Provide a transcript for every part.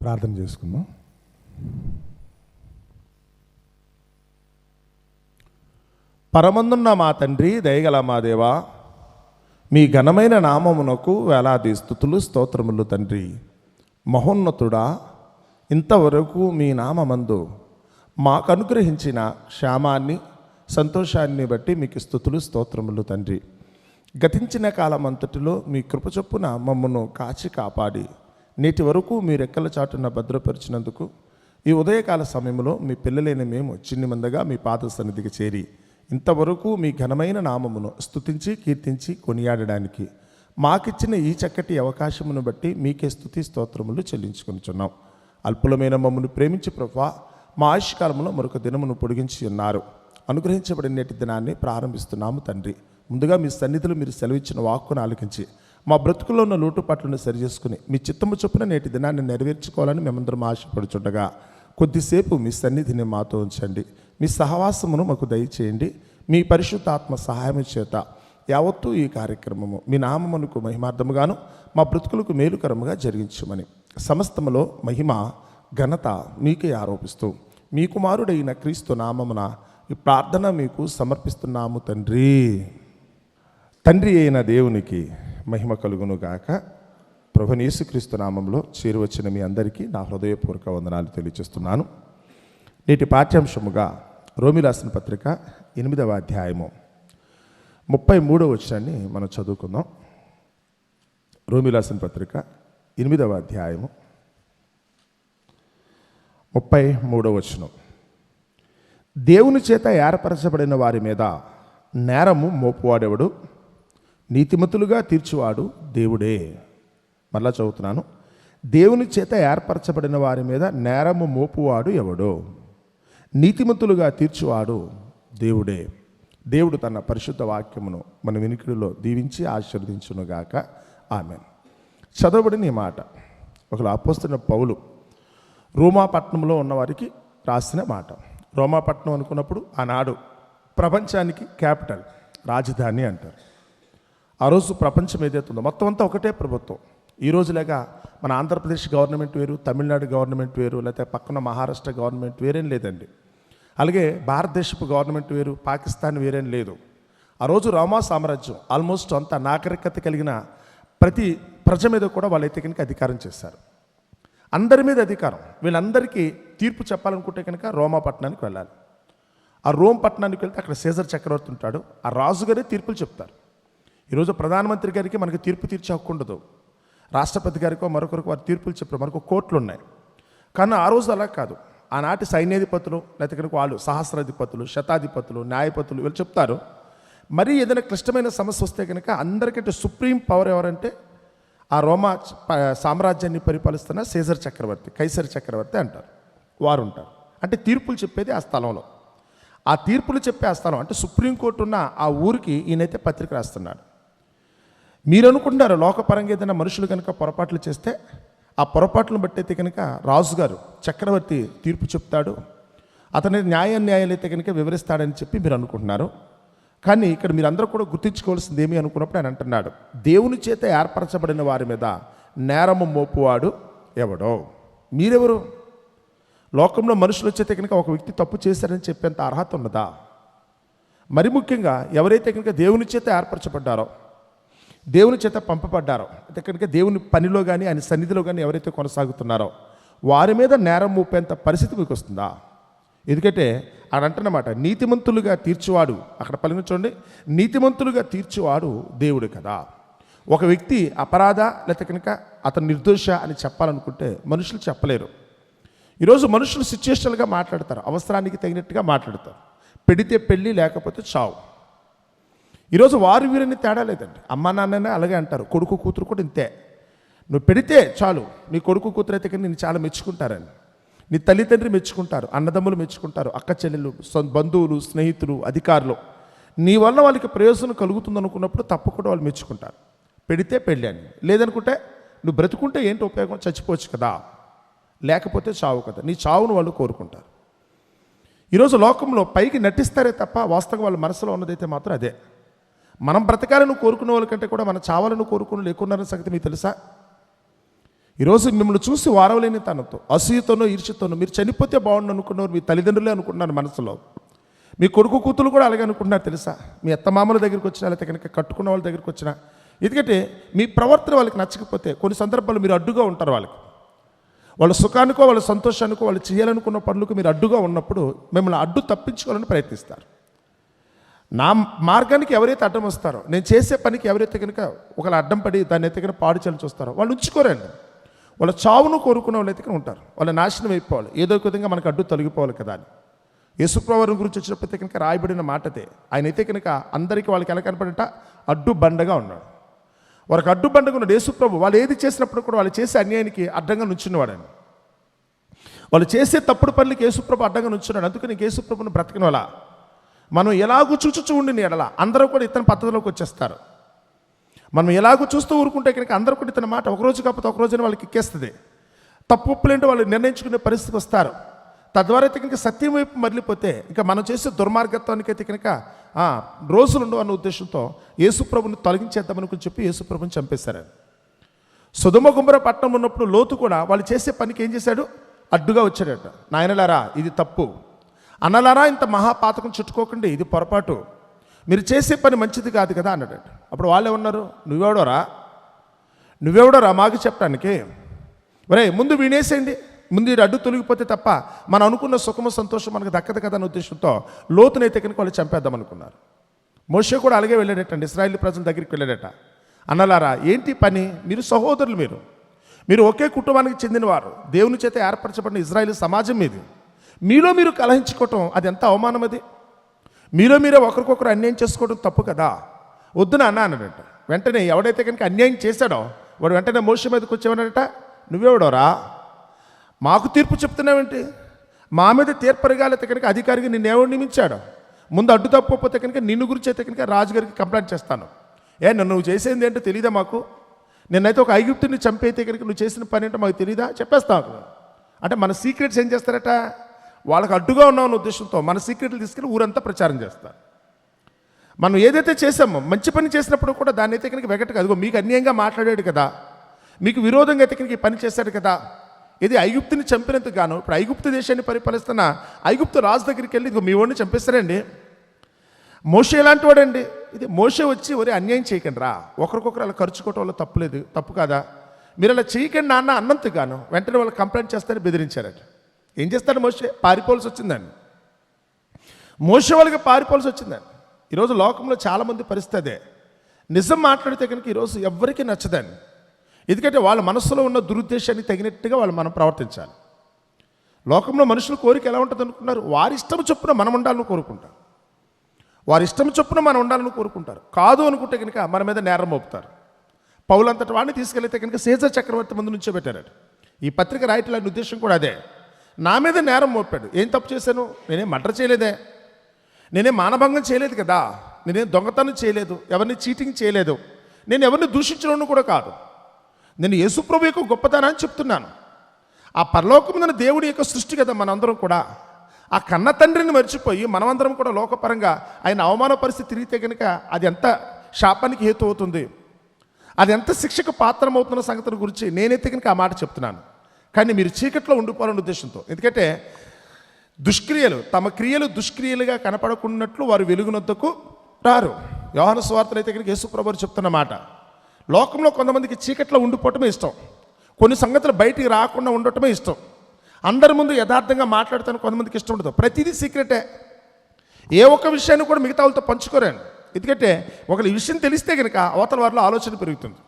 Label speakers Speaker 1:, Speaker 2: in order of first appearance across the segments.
Speaker 1: ప్రార్థన చేసుకుందాం. పరమందున్న మా తండ్రి, దయగల మా దేవా, మీ ఘనమైన నామమునకు వేలాది స్తుతులు స్తోత్రములు తండ్రి. మహోన్నతుడా, ఇంతవరకు మీ నామమందు మాకు అనుగ్రహించిన క్షేమాన్ని సంతోషాన్ని బట్టి మీకు స్తుతులు స్తోత్రములు తండ్రి. గతించిన కాలమంతటిలో మీ కృప చొప్పున మమ్మను కాచి కాపాడి నేటి వరకు మీ రెక్కల చాటున భద్రపరిచినందుకు ఈ ఉదయకాల సమయంలో మీ పిల్లలైన మేము చిన్ని మందగా మీ పాద సన్నిధికి చేరి ఇంతవరకు మీ ఘనమైన నామమును స్తుతించి కీర్తించి కొనియాడడానికి మాకిచ్చిన ఈ చక్కటి అవకాశమును బట్టి మీకే స్తుతి స్తోత్రములు చెల్లించుకొనిచున్నాం. అల్పులమైన మమ్మల్ని ప్రేమించి ప్రభువా, మా ఆయుష్కాలంలో మరొక దినమును పొడిగించి ఉన్నారు. అనుగ్రహించబడిన నేటి దినాన్ని ప్రారంభిస్తున్నాము తండ్రి. ముందుగా మీ సన్నిధిలో మీరు సెలవిచ్చిన వాక్కును ఆలకించి మా బ్రతుకుల్లో ఉన్న లోటుపాట్లను సరిచేసుకుని మీ చిత్తము చొప్పున నేటి దినాన్ని నెరవేర్చుకోవాలని మేమందరం ఆశపడుచుండగా కొద్దిసేపు మీ సన్నిధిని మాతో ఉంచండి. మీ సహవాసమును మాకు దయచేయండి. మీ పరిశుద్ధాత్మ సహాయం చేత యావత్తూ ఈ కార్యక్రమము మీ నామమునకు మహిమార్థముగాను మా బ్రతుకులకు మేలుకరముగా జరిగించమని సమస్తములో మహిమ ఘనత మీకే ఆరోపిస్తూ మీ కుమారుడైన క్రీస్తు నామమున ఈ ప్రార్థన మీకు సమర్పిస్తున్నాము తండ్రి. తండ్రి అయిన దేవునికి మహిమ కలుగును గాక. ప్రభువైన యేసుక్రీస్తు నామంలో చేరువచ్చిన మీ అందరికీ నా హృదయపూర్వక వందనాలు తెలియజేస్తున్నాను. నేటి పాఠ్యాంశముగా రోమీయులకు రాసిన పత్రిక 8వ అధ్యాయము 33వ వచనాన్ని మనం చదువుకుందాం. రోమీయులకు రాసిన పత్రిక 8వ అధ్యాయము 33వ వచనం. దేవుని చేత ఏర్పరచబడిన వారి మీద నేరము మోపువాడెవడు? నీతిమంతులుగా తీర్చువాడు దేవుడే. మళ్ళా చదువుతున్నాను. దేవుని చేత ఏర్పరచబడిన వారి మీద నేరము మోపువాడు ఎవడో? నీతిమంతులుగా తీర్చువాడు దేవుడే. దేవుడు తన పరిశుద్ధ వాక్యమును మన వినికిడిలో దీవించి ఆశీర్వదించునుగాక. ఆమేన్. చదవబడిన ఈ మాట ఒకరు అపోస్తలుడైన పౌలు రోమాపట్నంలో ఉన్నవారికి రాసిన మాట. రోమాపట్నం అనుకున్నప్పుడు ఆనాడు ప్రపంచానికి క్యాపిటల్, రాజధాని అంటారు. ఆ రోజు ప్రపంచం ఏదైతే ఉందో మొత్తం అంతా ఒకటే ప్రభుత్వం. ఈ రోజులాగా మన ఆంధ్రప్రదేశ్ గవర్నమెంట్ వేరు, తమిళనాడు గవర్నమెంట్ వేరు, లేకపోతే పక్కన మహారాష్ట్ర గవర్నమెంట్ వేరేం లేదండి. అలాగే భారతదేశపు గవర్నమెంట్ వేరు, పాకిస్తాన్ వేరేం లేదు. ఆ రోజు రోమా సామ్రాజ్యం ఆల్మోస్ట్ అంత నాగరికత కలిగిన ప్రతి ప్రజ మీద కూడా వాళ్ళైతే కనుక అధికారం చేశారు. అందరి మీద అధికారం. వీళ్ళందరికీ తీర్పు చెప్పాలనుకుంటే కనుక రోమా పట్టణానికి వెళ్ళాలి. ఆ రోమ్ పట్టణానికి వెళ్తే అక్కడ సీజర్ చక్రవర్తి ఉంటాడు. ఆ రాజుగారే తీర్పులు చెప్తారు. ఈరోజు ప్రధానమంత్రి గారికి మనకి తీర్పు తీర్చే హక్కు ఉండదు. రాష్ట్రపతి గారికో మరొకరికి వారు తీర్పులు చెప్పారు. మనకు కోర్టులు ఉన్నాయి. కానీ ఆ రోజు అలా కాదు. ఆనాటి సైన్యాధిపతులు, లేకపోతే కనుక వాళ్ళు సహస్రాధిపతులు, శతాధిపతులు, న్యాయపతులు వీళ్ళు చెప్తారు. మరీ ఏదైనా క్లిష్టమైన సమస్య వస్తే కనుక అందరికంటే సుప్రీం పవర్ ఎవరంటే ఆ రోమా సామ్రాజ్యాన్ని పరిపాలిస్తున్న సీజర్ చక్రవర్తి, కైసర్ చక్రవర్తి అంటారు. వారు ఉంటారు. అంటే తీర్పులు చెప్పేది ఆ స్థలంలో. ఆ తీర్పులు చెప్పే ఆ స్థలం అంటే సుప్రీంకోర్టు ఉన్న ఆ ఊరికి ఈయనైతే పత్రిక రాస్తున్నాడు. మీరు అనుకుంటున్నారు లోకపరంగా ఏదైనా మనుషులు కనుక పొరపాట్లు చేస్తే ఆ పొరపాట్లను బట్టి అయితే కనుక రాజుగారు చక్రవర్తి తీర్పు చెప్తాడు, అతని న్యాయాలు అయితే కనుక వివరిస్తాడని చెప్పి మీరు అనుకుంటున్నారు. కానీ ఇక్కడ మీరందరూ కూడా గుర్తించుకోవాల్సింది ఏమి అనుకున్నప్పుడు ఆయన అంటున్నాడు, దేవుని చేత ఏర్పరచబడిన వారి మీద నేరము మోపువాడు ఎవడో? మీరెవరు? లోకంలో మనుషులు వచ్చేతే కనుక ఒక వ్యక్తి తప్పు చేశారని చెప్పేంత అర్హత ఉన్నదా? మరి ముఖ్యంగా ఎవరైతే కనుక దేవుని చేత ఏర్పరచబడ్డారో, దేవుని చేత పంపబడ్డారో, అయితే కనుక దేవుని పనిలో కానీ ఆయన సన్నిధిలో కానీ ఎవరైతే కొనసాగుతున్నారో వారి మీద నేరం మోపేంత పరిస్థితి మీకు వస్తుందా? ఎందుకంటే ఆయన అంటున్నమాట, నీతిమంతులుగా తీర్చువాడు, అక్కడ పలిన చూడండి, నీతిమంతులుగా తీర్చువాడు దేవుడు కదా. ఒక వ్యక్తి అపరాధ లేకపోతే కనుక అతను నిర్దోష అని చెప్పాలనుకుంటే మనుషులు చెప్పలేరు. ఈరోజు మనుషులు సిచ్యుయేషనల్గా మాట్లాడతారు, అవసరానికి తగినట్టుగా మాట్లాడతారు. పెడితే పెళ్ళి, లేకపోతే చావు. ఈరోజు వారు వీరని తేడా లేదండి. అమ్మా నాన్ననే అలాగే అంటారు, కొడుకు కూతురు కూడా ఇంతే. నువ్వు పెడితే చాలు, నీ కొడుకు కూతురు అయితే కానీ నేను చాలా మెచ్చుకుంటారని. నీ తల్లిదండ్రి మెచ్చుకుంటారు, అన్నదమ్ములు మెచ్చుకుంటారు, అక్క చెల్లెలు, బంధువులు, స్నేహితులు, అధికారులు. నీ వల్ల వాళ్ళకి ప్రయోజనం కలుగుతుంది అనుకున్నప్పుడు తప్పకుండా వాళ్ళు మెచ్చుకుంటారు. పెడితే పెళ్ళి అని. లేదనుకుంటే నువ్వు బ్రతుకుంటే ఏంటి ఉపయోగం? చచ్చిపోవచ్చు కదా, లేకపోతే చావు కదా. నీ చావును వాళ్ళు కోరుకుంటారు. ఈరోజు లోకంలో పైకి నటిస్తారే తప్ప వాస్తవంగా వాళ్ళ మనసులో ఉన్నదైతే మాత్రం అదే. మనం బ్రతకాలను కోరుకునే వాళ్ళకంటే కూడా మన చావాలను కోరుకుని లేకున్నారని సంగతి మీకు తెలుసా? ఈరోజు మిమ్మల్ని చూసి వారవలేని తనతో అసూయతోనో ఈర్ష్యతోనో మీరు చనిపోతే బాగుండు అనుకున్నారు, మీ తల్లిదండ్రులే అనుకుంటున్నారు మనసులో. మీ కొడుకు కూతురు కూడా అలాగే అనుకుంటున్నారు తెలుసా. మీ అత్తమామల దగ్గరికి వచ్చినా లేకపోతే కనుక కట్టుకున్న వాళ్ళ దగ్గరికి వచ్చినా, ఎందుకంటే మీ ప్రవర్తన వాళ్ళకి నచ్చకపోతే కొన్ని సందర్భాల్లో మీరు అడ్డుగా ఉంటారు. వాళ్ళ సుఖానికో వాళ్ళ సంతోషానికో వాళ్ళు చేయాలనుకున్న పనులకు మీరు అడ్డుగా ఉన్నప్పుడు మిమ్మల్ని అడ్డు తప్పించుకోవాలని ప్రయత్నిస్తారు. నా మార్గానికి ఎవరైతే అడ్డం వస్తారో, నేను చేసే పనికి ఎవరైతే కనుక ఒకళ్ళు అడ్డం పడి దాన్ని అయితే కనుక పాడు చేయాలని చూస్తారో వాళ్ళు ఉంచుకోరండి. వాళ్ళ చావును కోరుకునే వాళ్ళు అయితే ఉంటారు. వాళ్ళ నాశనం అయిపోవాలి, ఏదో ఒక విధంగా మనకు అడ్డు తొలగిపోవాలి కదా అని. యేసుప్రభువు గురించి వచ్చినప్పుడు కనుక రాయబడిన మాటతే. ఆయన అయితే కనుక అందరికీ వాళ్ళకి ఎలా కనపడట అడ్డు బండగా ఉన్నాడు. వారికి అడ్డు బండగా ఉన్నాడు యేసుప్రభు. వాళ్ళు ఏది చేసినప్పుడు కూడా వాళ్ళు చేసే అన్యాయానికి అడ్డంగా నుంచున్నవాడు ఆయన. వాళ్ళు చేసే తప్పుడు పనులకి యేసుప్రభు అడ్డంగా నుంచున్నాడు. అందుకని యేసుప్రభుని బ్రతకని వాళ్ళ మనం ఎలాగూ చూచుచూ ఉండిన ఎడల అందరూ కూడా ఇతని పద్ధతిలోకి వచ్చేస్తారు. మనం ఎలాగూ చూస్తూ ఊరుకుంటే కనుక అందరూ కూడా ఇతని మాట ఒకరోజు కాకపోతే ఒక రోజున వాళ్ళకి ఎక్కేస్తుంది. తప్పులేంటో వాళ్ళు నిర్ణయించుకునే పరిస్థితికి వస్తారు. తద్వారా అయితే కనుక సత్యం వైపు మరలిపోతే ఇంకా మనం చేసే దుర్మార్గత్వానికి అయితే కనుక రోజులు ఉండవు అన్న ఉద్దేశంతో యేసుప్రభుని తొలగించేద్దామని చెప్పి యేసుప్రభుని చంపేశారు. సొదొమ గుమ్మర పట్టణం ఉన్నప్పుడు లోతు కూడా వాళ్ళు చేసే పనికి ఏం చేశాడు, అడ్డుగా వచ్చాడట. నాయనలారా ఇది తప్పు, అన్నలారా ఇంత మహాపాతకం చుట్టుకోకండి, ఇది పొరపాటు, మీరు చేసే పని మంచిది కాదు కదా అన్నాడట. అప్పుడు వాళ్ళే ఉన్నారు, నువ్వెవడోరా మాకు చెప్పడానికి, ఒరే ముందు వినేసేయండి, ముందు ఈ అడ్డు తొలగిపోతే తప్ప మనం అనుకున్న సుఖము సంతోషం మనకు దక్కదు కదా అన్న ఉద్దేశంతో లోతునైతే కనుక వాళ్ళు చంపేద్దాం అనుకున్నారు. మోషే కూడా అలాగే వెళ్ళాడటండి, ఇశ్రాయేలు ప్రజల దగ్గరికి వెళ్ళాడట. అన్నలారా ఏంటి పని, మీరు సహోదరులు, మీరు ఒకే కుటుంబానికి చెందినవారు, దేవుని చేత ఏర్పరచబడిన ఇశ్రాయేలు సమాజం మీది, మీలో మీరు కలహించుకోవటం అది ఎంత అవమానం. అది మీలో మీరే ఒకరికొకరు అన్యాయం చేసుకోవడం తప్పు కదా, వద్దున అన్నాడట. వెంటనే ఎవడైతే కనుక అన్యాయం చేశాడో వాడు వెంటనే మోషే మీదకి వచ్చేవాడట, నువ్వెవడోరా మాకు తీర్పు చెప్తున్నావేంటి, మా మీద తీర్పరగాలైతే కనుక అధికారిగా నిన్నేవాడు నియమించాడు, ముందు అడ్డు తప్పకపోతే కనుక నిన్ను గురించి అయితే కనుక రాజుగారికి కంప్లైంట్ చేస్తాను. నువ్వు చేసేది ఏంటో తెలీదా మాకు, నిన్నైతే ఒక ఐగుప్తుని చంపైతే కనుక నువ్వు చేసిన పని ఏంటో మాకు తెలీదా, చెప్పేస్తాను. అంటే మన సీక్రెట్స్ ఏం చేస్తారట, వాళ్ళకి అడ్డుగా ఉన్నామన్న ఉద్దేశంతో మన సీక్రెట్లు తీసుకెళ్ళి ఊరంతా ప్రచారం చేస్తారు. మనం ఏదైతే చేసామో మంచి పని చేసినప్పుడు కూడా దాన్ని అయితే కనుక వెగటగా, అదిగో మీకు అన్యాయంగా మాట్లాడాడు కదా, మీకు విరోధంగా అయితే కనుక ఈ పని చేశాడు కదా, ఇది ఐగుప్తుని చంపినందుకు గాను ఇప్పుడు ఐగుప్తు దేశాన్ని పరిపాలిస్తున్న ఐగుప్తు రాజు దగ్గరికి వెళ్ళి ఇదిగో మీ వాడిని చంపేస్తారండి. మోషే ఎలాంటి వాడండి, ఇది మోషే వచ్చి ఒరే అన్యాయం చేయకండి రా, ఒకరికొకరు అలా ఖర్చుకోవటం వల్ల తప్పులేదు, తప్పు కాదా, మీరు అలా చేయకండి నాన్న అన్నందుకు గాను వెంటనే వాళ్ళు కంప్లైంట్ చేస్తారని బెదిరించారట. ఏం చేస్తాడు మోషే, పారిపోవాల్సి వచ్చిందండి. మోషే వాళ్ళకి పారిపోవాల్సి వచ్చిందండి. ఈరోజు లోకంలో చాలామంది పరిస్థితి అదే, నిజం మాట్లాడితే కనుక ఈరోజు ఎవరికీ నచ్చదండి. ఎందుకంటే వాళ్ళ మనసులో ఉన్న దురుద్దేశానికి తగినట్టుగా మనం ప్రవర్తించాలి. లోకంలో మనుషుల కోరిక ఎలా ఉంటుంది అనుకున్నారు, వారి ఇష్టం చొప్పున మనం ఉండాలని కోరుకుంటారు, వారి ఇష్టం చొప్పున మనం ఉండాలని కోరుకుంటారు. కాదు అనుకుంటే కనుక మన మీద నేరం మోపుతారు. పౌలంతటి వాడిని తీసుకెళ్తే కనుక సీజర్ చక్రవర్తి ముందు నుంచో పెట్టారట. ఈ పత్రిక రాయటం ఉద్దేశం కూడా అదే, నా మీద నేరం మోపాడు. ఏం తప్పు చేశాను, నేనేం మర్డర్ చేయలేదే, నేనేం మానభంగం చేయలేదు కదా, నేనేం దొంగతనం చేయలేదు, ఎవరిని చీటింగ్ చేయలేదు, నేను ఎవరిని దూషించడం కూడా కాదు, నేను యేసుప్రభు యొక్క గొప్పతనాన్ని చెప్తున్నాను. ఆ పరలోకమున దేవుడి యొక్క సృష్టి కదా మనందరం కూడా. ఆ కన్న తండ్రిని మర్చిపోయి మనమందరం కూడా లోకపరంగా ఆయన అవమాన పరిస్థితి తిరిగితే కనుక అది ఎంత శాపానికి హేతు అవుతుంది, అది ఎంత శిక్షకు పాత్రమవుతున్న సంగతిని గురించి నేనైతే కనుక ఆ మాట చెప్తున్నాను. కానీ మీరు చీకట్లో ఉండిపోవాలనే ఉద్దేశంతో, ఎందుకంటే దుష్క్రియలు తమ క్రియలు దుష్క్రియలుగా కనపడకున్నట్లు వారు వెలుగునొద్దకు రారు. యోహాను సువార్తలో అయితే కనుక యేసుప్రభువు చెప్తున్న మాట, లోకంలో కొంతమందికి చీకట్లో ఉండిపోవటమే ఇష్టం, కొన్ని సంగతులు బయటికి రాకుండా ఉండటమే ఇష్టం, అందరి ముందు యథార్థంగా మాట్లాడుతాను కొంతమందికి ఇష్టం ఉండదు. ప్రతిదీ సీక్రెటే, ఏ ఒక్క విషయాన్ని కూడా మిగతా వాళ్ళతో పంచుకోరండి. ఎందుకంటే ఒకరి విషయం తెలిస్తే కనుక అవతల వారిలో ఆలోచన పెరుగుతుంది,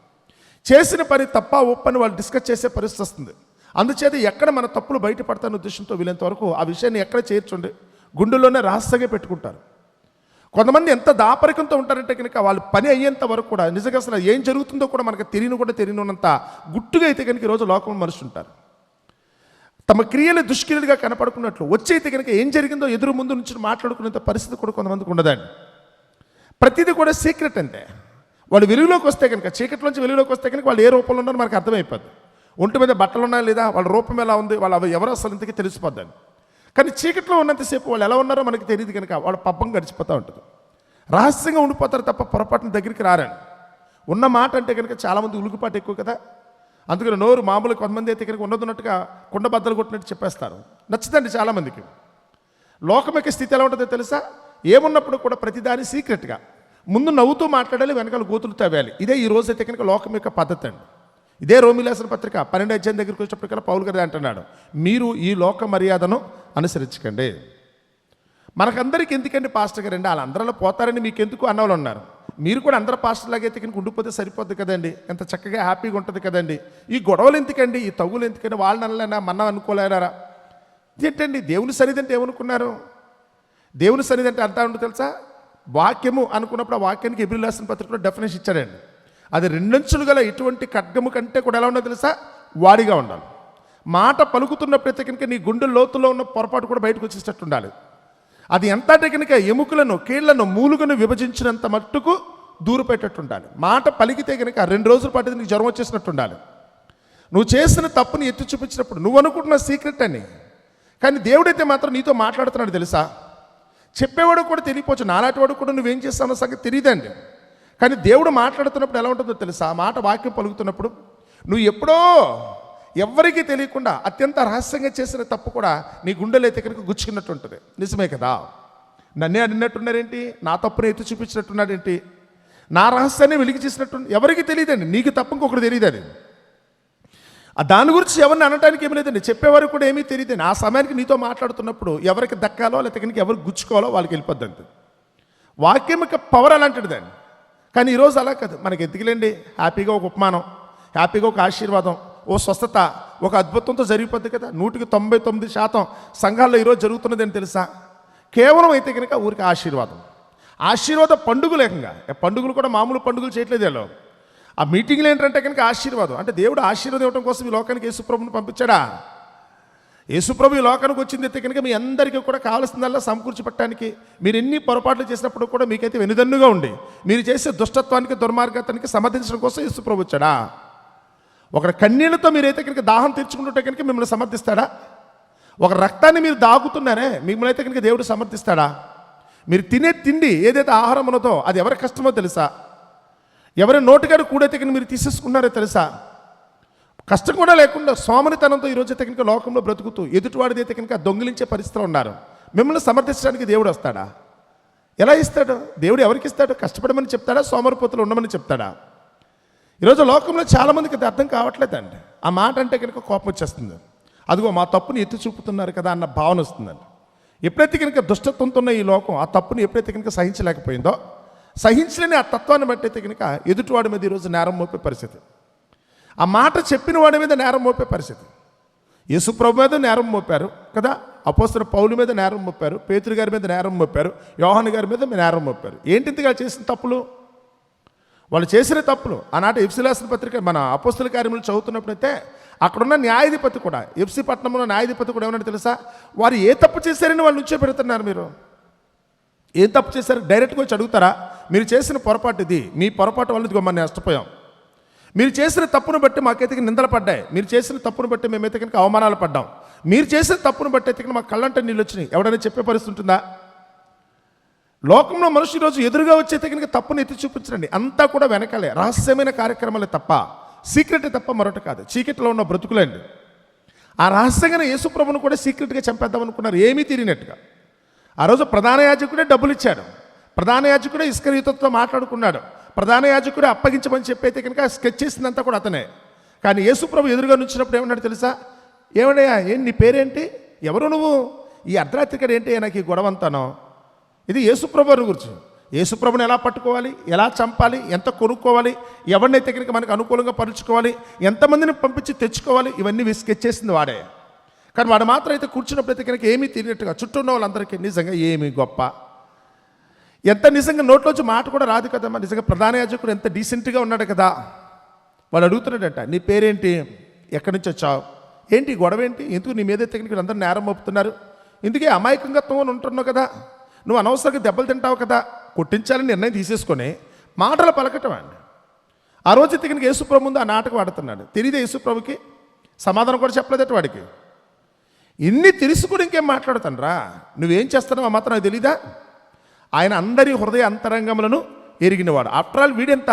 Speaker 1: చేసిన పని తప్ప ఒప్పని వాళ్ళు డిస్కస్ చేసే పరిస్థితి వస్తుంది. అందుచేత ఎక్కడ మన తప్పులు బయటపడతానే ఉద్దేశంతో వీళ్ళంత వరకు ఆ విషయాన్ని ఎక్కడ చేర్చుండి గుండెల్లోనే రహస్యంగా పెట్టుకుంటారు. కొంతమంది ఎంత దాపరికంతో ఉంటారంటే కనుక వాళ్ళు పని అయ్యేంత వరకు కూడా నిజంగా అసలు ఏం జరుగుతుందో కూడా మనకు తెలియనున్నంత గుట్టుగా అయితే కనుక ఈరోజు లోకంలో మనుషులు ఉంటారు. తమ క్రియలు దుష్క్రియలుగా కనపడుకున్నట్లు వచ్చైతే కనుక ఏం జరిగిందో ఎదురు ముందు నుంచి మాట్లాడుకునేంత పరిస్థితి కూడా కొంతమందికి ఉండదండి. ప్రతిదీ కూడా సీక్రెట్ అంటే వాళ్ళు వెలుగులోకి వస్తే కనుక, చీకట్లోంచి వెలుగులోకి వస్తే కనుక వాళ్ళు ఏ రూపంలో ఉన్నారో మనకు అర్థమైపోద్ది. ఒంటి మీద బట్టలు ఉన్నాయా లేదా, వాళ్ళ రూపం ఎలా ఉంది, వాళ్ళు అవి ఎవరు అసలు ఇంతకీ తెలిసిపోద్దని. కానీ చీకట్లో ఉన్నంతసేపు వాళ్ళు ఎలా ఉన్నారో మనకి తెలియదు కనుక వాళ్ళ పబ్బం గడిచిపోతూ ఉంటుంది, రహస్యంగా ఉండిపోతారు తప్ప పొరపాటున దగ్గరికి రారండి. ఉన్న మాట అంటే కనుక చాలామంది ఉలుగుపాటు ఎక్కువ కదా, అందుకని నోరు మామూలు కొంతమంది అయితే ఇక్కడికి ఉన్నట్టుగా కుండ బద్దలు కొట్టినట్టు చెప్పేస్తారు. నచ్చుతండి చాలామందికి. లోకం యొక్క స్థితి ఎలా ఉంటుందో తెలుసా? ఏమున్నప్పుడు కూడా ప్రతిదాని సీక్రెట్గా ముందు నవ్వుతూ మాట్లాడాలి, వెనకాల గోతులు తవ్వాలి. ఇదే ఈ రోజు అయితే కనుక లోకం యొక్క పద్ధతి అండి. ఇదే రోమిలేసిన పత్రిక 12వ అధ్యాయం దగ్గరికి వచ్చేటప్పటికల్లా పౌలు గారు అంటున్నాడు, మీరు ఈ లోక మర్యాదను అనుసరించకండి. మనకందరికీ ఎందుకండి పాస్టర్ గారండి, వాళ్ళందరిలో పోతారని మీకు ఎందుకు అన్నవాళ్ళు ఉన్నారు. మీరు కూడా అందరూ పాస్టర్లాగా అయితే కనుక ఉండిపోతే సరిపోద్ది కదండి, ఎంత చక్కగా హ్యాపీగా ఉంటుంది కదండి. ఈ గొడవలు ఎందుకండి, ఈ తగులు ఎందుకండి, వాళ్ళని అనలేనా మన అనుకోలేరా? ఏంటండి దేవుని సన్నిధి అంటే ఏమనుకున్నారు? దేవుని సన్నిధి అంటే అంతా ఉండి తెలుసా? వాక్యము అనుకున్నప్పుడు ఆ వాక్యానికి హెబ్రీయులకు రాసిన పత్రికలో డెఫినేషన్ ఇచ్చాడండి. అది రెండంచులు గల ఎటువంటి ఖడ్గము కంటే కూడా ఎలా ఉన్నది తెలుసా? వాడిగా ఉండాలి. మాట పలుకుతున్నప్పుడైతే కనుక నీ గుండె లోతులో ఉన్న పొరపాటు కూడా బయటకు వచ్చేటట్టు ఉండాలి. అది ఎంత అంటే కనుక ఎముకలను కీళ్లను మూలుగను విభజించినంత మట్టుకు దూరు పెట్టట్టు ఉండాలి. మాట పలికితే కనుక 2 రోజుల పాటు నీకు జ్వరం వచ్చేసినట్టు ఉండాలి. నువ్వు చేసిన తప్పుని ఎత్తి చూపించినప్పుడు నువ్వు అనుకుంటున్న సీక్రెట్ అని, కానీ దేవుడైతే మాత్రం నీతో మాట్లాడుతున్నాడు తెలుసా? చెప్పేవాడు కూడా తెలియపోవచ్చు, నాలాంటి వాడు కూడా నువ్వేం చేస్తావన్న సంగతి తెలియదండి. కానీ దేవుడు మాట్లాడుతున్నప్పుడు ఎలా ఉంటుందో తెలుసా? ఆ మాట వాక్యం పలుకుతున్నప్పుడు నువ్వు ఎప్పుడో ఎవ్వరికీ తెలియకుండా అత్యంత రహస్యంగా చేసిన తప్పు కూడా నీ గుండెలో అయితే కనుక గుచ్చుకున్నట్టు ఉంటుంది. నిజమే కదా? నన్నే అడిగినట్టున్నారేంటి, నా తప్పుని ఎత్తి చూపించినట్టున్నాడేంటి, నా రహస్యాన్ని వెలికి చేసినట్టు ఎవరికి తెలియదండి. నీకు తప్ప ఇంకొకటి తెలియదు. అది దాని గురించి ఎవరిని అనడానికి ఏమీ లేదండి, చెప్పేవారు కూడా ఏమీ తెలియదండి. ఆ సమయానికి నీతో మాట్లాడుతున్నప్పుడు ఎవరికి దక్కాలో లేకపోతే కనుక ఎవరికి గుచ్చుకోవాలో వాళ్ళకి వెళ్ళిపోద్ది అంతే. వాక్యం యొక్క పవర్ అలాంటిదండి. కానీ ఈరోజు అలా కాదు. మనకి ఎత్తుకులేండి, హ్యాపీగా ఒక ఉపమానం, హ్యాపీగా ఒక ఆశీర్వాదం, ఓ స్వస్థత, ఒక అద్భుతంతో జరిగిపోద్ది కదా. 99% సంఘాల్లో ఈరోజు జరుగుతున్నదని తెలుసా? కేవలం అయితే కనుక ఊరికి ఆశీర్వాద పండుగలు. ఏకంగా పండుగలు కూడా మామూలు పండుగలు చేయట్లేదు వీళ్ళు. ఆ మీటింగ్లు ఏంటంటే కనుక ఆశీర్వాదం. అంటే దేవుడు ఆశీర్వాదం ఇవ్వడం కోసం ఈ లోకానికి యేసుప్రభుని పంపించాడా? యేసుప్రభు ఈ లోకానికి వచ్చింది అయితే కనుక మీ అందరికీ కూడా కావాల్సిందల్లా సమకూర్చిపెట్టడానికి. మీరు ఎన్ని పొరపాట్లు చేసినప్పుడు కూడా మీకైతే వెనుదన్నుగా ఉండి మీరు చేసే దుష్టత్వానికి దుర్మార్గతానికి సమర్థించడం కోసం యేసుప్రభు వచ్చాడా? ఒకరి కన్నీళ్లతో మీరైతే కనుక దాహం తీర్చుకుంటుంటే కనుక మిమ్మల్ని సమర్థిస్తాడా? ఒక రక్తాన్ని మీరు దాగుతున్నారే మిమ్మల్ని అయితే కనుక దేవుడు సమర్థిస్తాడా? మీరు తినే తిండి ఏదైతే ఆహారం ఉన్నదో అది ఎవరి కష్టమో తెలుసా? ఎవరి నోటిగాడు కూడైతే కనుక మీరు తీసేసుకున్నారో తెలుసా? కష్టం కూడా లేకుండా సోమరితనంతో ఈరోజు అయితే కనుక లోకంలో బ్రతుకుతూ ఎదుటివాడిది అయితే కనుక దొంగిలించే పరిస్థితిలో ఉన్నారు. మిమ్మల్ని సమర్థించడానికి దేవుడు వస్తాడా? ఎలా ఇస్తాడు? దేవుడు ఎవరికి ఇస్తాడు? కష్టపడమని చెప్తాడా? సోమరిపోతులు ఉండమని చెప్తాడా? ఈరోజు లోకంలో చాలామందికి అది అర్థం కావట్లేదండి. ఆ మాట అంటే కనుక కోపం వచ్చేస్తుంది. అదిగో మా తప్పుని ఎత్తి చూపుతున్నారు కదా అన్న భావన వస్తుందండి. ఎప్పుడైతే కనుక దుష్టత్వంతో ఉన్న ఈ లోకం ఆ తప్పుని ఎప్పుడైతే కనుక సహించలేకపోయిందో, సహించలేని ఆ తత్వాన్ని బట్టి అయితే కనుక ఎదుటివాడి మీద ఈరోజు నేరం మోపే పరిస్థితి, ఆ మాట చెప్పిన వాడి మీద నేరం మోపే పరిస్థితి. యేసుప్రభు మీద నేరం మోపారు కదా, అపోస్తలుడు పౌలు మీద నేరం మోపారు, పేతురు గారి మీద నేరం మోపారు, యోహాను గారి మీద నేరం మోపారు. ఏంటిగా చేసిన తప్పులు? వాళ్ళు చేసిన తప్పులు. ఆనాటి ఎఫ్సీయులకు రాసిన పత్రిక మన అపోస్తల కార్యములు చదువుతున్నప్పుడైతే అక్కడున్న న్యాయాధిపతి కూడా, ఎఫ్సీ పట్టణంలో న్యాయాధిపతి కూడా ఏమన్నా తెలుసా? వారు ఏ తప్పు చేశారని వాళ్ళు నుంచో పెడుతున్నారు. మీరు ఏం తప్పు చేశారు డైరెక్ట్గా వచ్చి అడుగుతారా? మీరు చేసిన పొరపాటు ఇది, మీ పొరపాటు వల్ల ఇదిగో మనం నష్టపోయాం, మీరు చేసిన తప్పును బట్టి మాకైతే నిందలు పడ్డాయి, మీరు చేసిన తప్పును బట్టి మేమైతే కనుక అవమానాలు పడ్డాం, మీరు చేసిన తప్పును బట్టి అయితే కనుక మాకు కళ్ళంటే నీళ్ళు వచ్చినాయి, ఎవడైనా చెప్పే పరిస్థితి ఉంటుందా? లోకంలో మనుషులు ఈరోజు ఎదురుగా వచ్చేతే కనుక తప్పును ఎత్తి చూపించండి. అంతా కూడా వెనకాలే రహస్యమైన కార్యక్రమాలే తప్ప, సీక్రెట్ తప్ప మరొకటి కాదు. చీకటిలో ఉన్న బ్రతుకులండి. ఆ రహస్యంగా యేసుప్రభును కూడా సీక్రెట్గా చంపేద్దాం అనుకున్నారు, ఏమీ తీరినట్టుగా. ఆ రోజు ప్రధాన యాజకుడే డబ్బులు ఇచ్చాడు, ప్రధాన యాజకుడే ఇస్కరియోతుతో మాట్లాడుకున్నాడు, ప్రధాన యాజకుడే అప్పగించమని చెప్పి అయితే కనుక స్కెచ్ చేసిందంతా కూడా అతనే. కానీ యేసుప్రభు ఎదురుగా నుంచినప్పుడు ఏమన్నాడు తెలుసా? ఏమన్నాయా, నీ పేరేంటి, ఎవరు నువ్వు, ఈ అర్ధరాత్రికడ ఏంటి నాకు ఈ గొడవ అంతానో? ఇది యేసుప్రభుని గురించి. యేసుప్రభుని ఎలా పట్టుకోవాలి, ఎలా చంపాలి, ఎంత కొనుక్కోవాలి, ఎవరినైతే కనుక మనకు అనుకూలంగా పరుచుకోవాలి, ఎంతమందిని పంపించి తెచ్చుకోవాలి, ఇవన్నీ స్కెచ్ చేసింది వాడే. కానీ వాడు మాత్రం అయితే కూర్చున్నప్పుడైతే కనుక ఏమీ తిరిగినట్టుగా చుట్టూ ఉన్న వాళ్ళందరికీ నిజంగా ఏమి గొప్ప, ఎంత నిజంగా నోట్లోంచి మాట కూడా రాదు కదమ్మా, నిజంగా ప్రధాన యాజకుడు ఎంత డీసెంట్గా ఉన్నాడు కదా. వాడు అడుగుతున్నాడట, నీ పేరేంటి, ఎక్కడి నుంచి వచ్చావు, ఏంటి గొడవ ఏంటి, ఎందుకు నీ మీదైతే కనుక అందరూ నేరం మోపుతున్నారు, ఇందుకే అమాయకంగా ఉంటున్నావు కదా, నువ్వు అనవసరంగా దెబ్బలు తింటావు కదా, కొట్టించాలని నిర్ణయం తీసేసుకొని మాటలు పలకటం అండి. ఆ రోజు అయితే కనుక యేసుప్రభు ముందు ఆ నాటకం ఆడుతున్నాడు. తెలియదే యేసుప్రభుకి, సమాధానం కూడా చెప్పలేదట వాడికి. ఇన్ని తెలిసి కూడా ఇంకేం మాట్లాడుతాను రా, నువ్వేం చేస్తున్నావు ఆ మాత్రం నాకు తెలీదా? ఆయన అందరి హృదయ అంతరంగములను ఎరిగినవాడు. ఆఫ్టర్ ఆల్ వీడెంత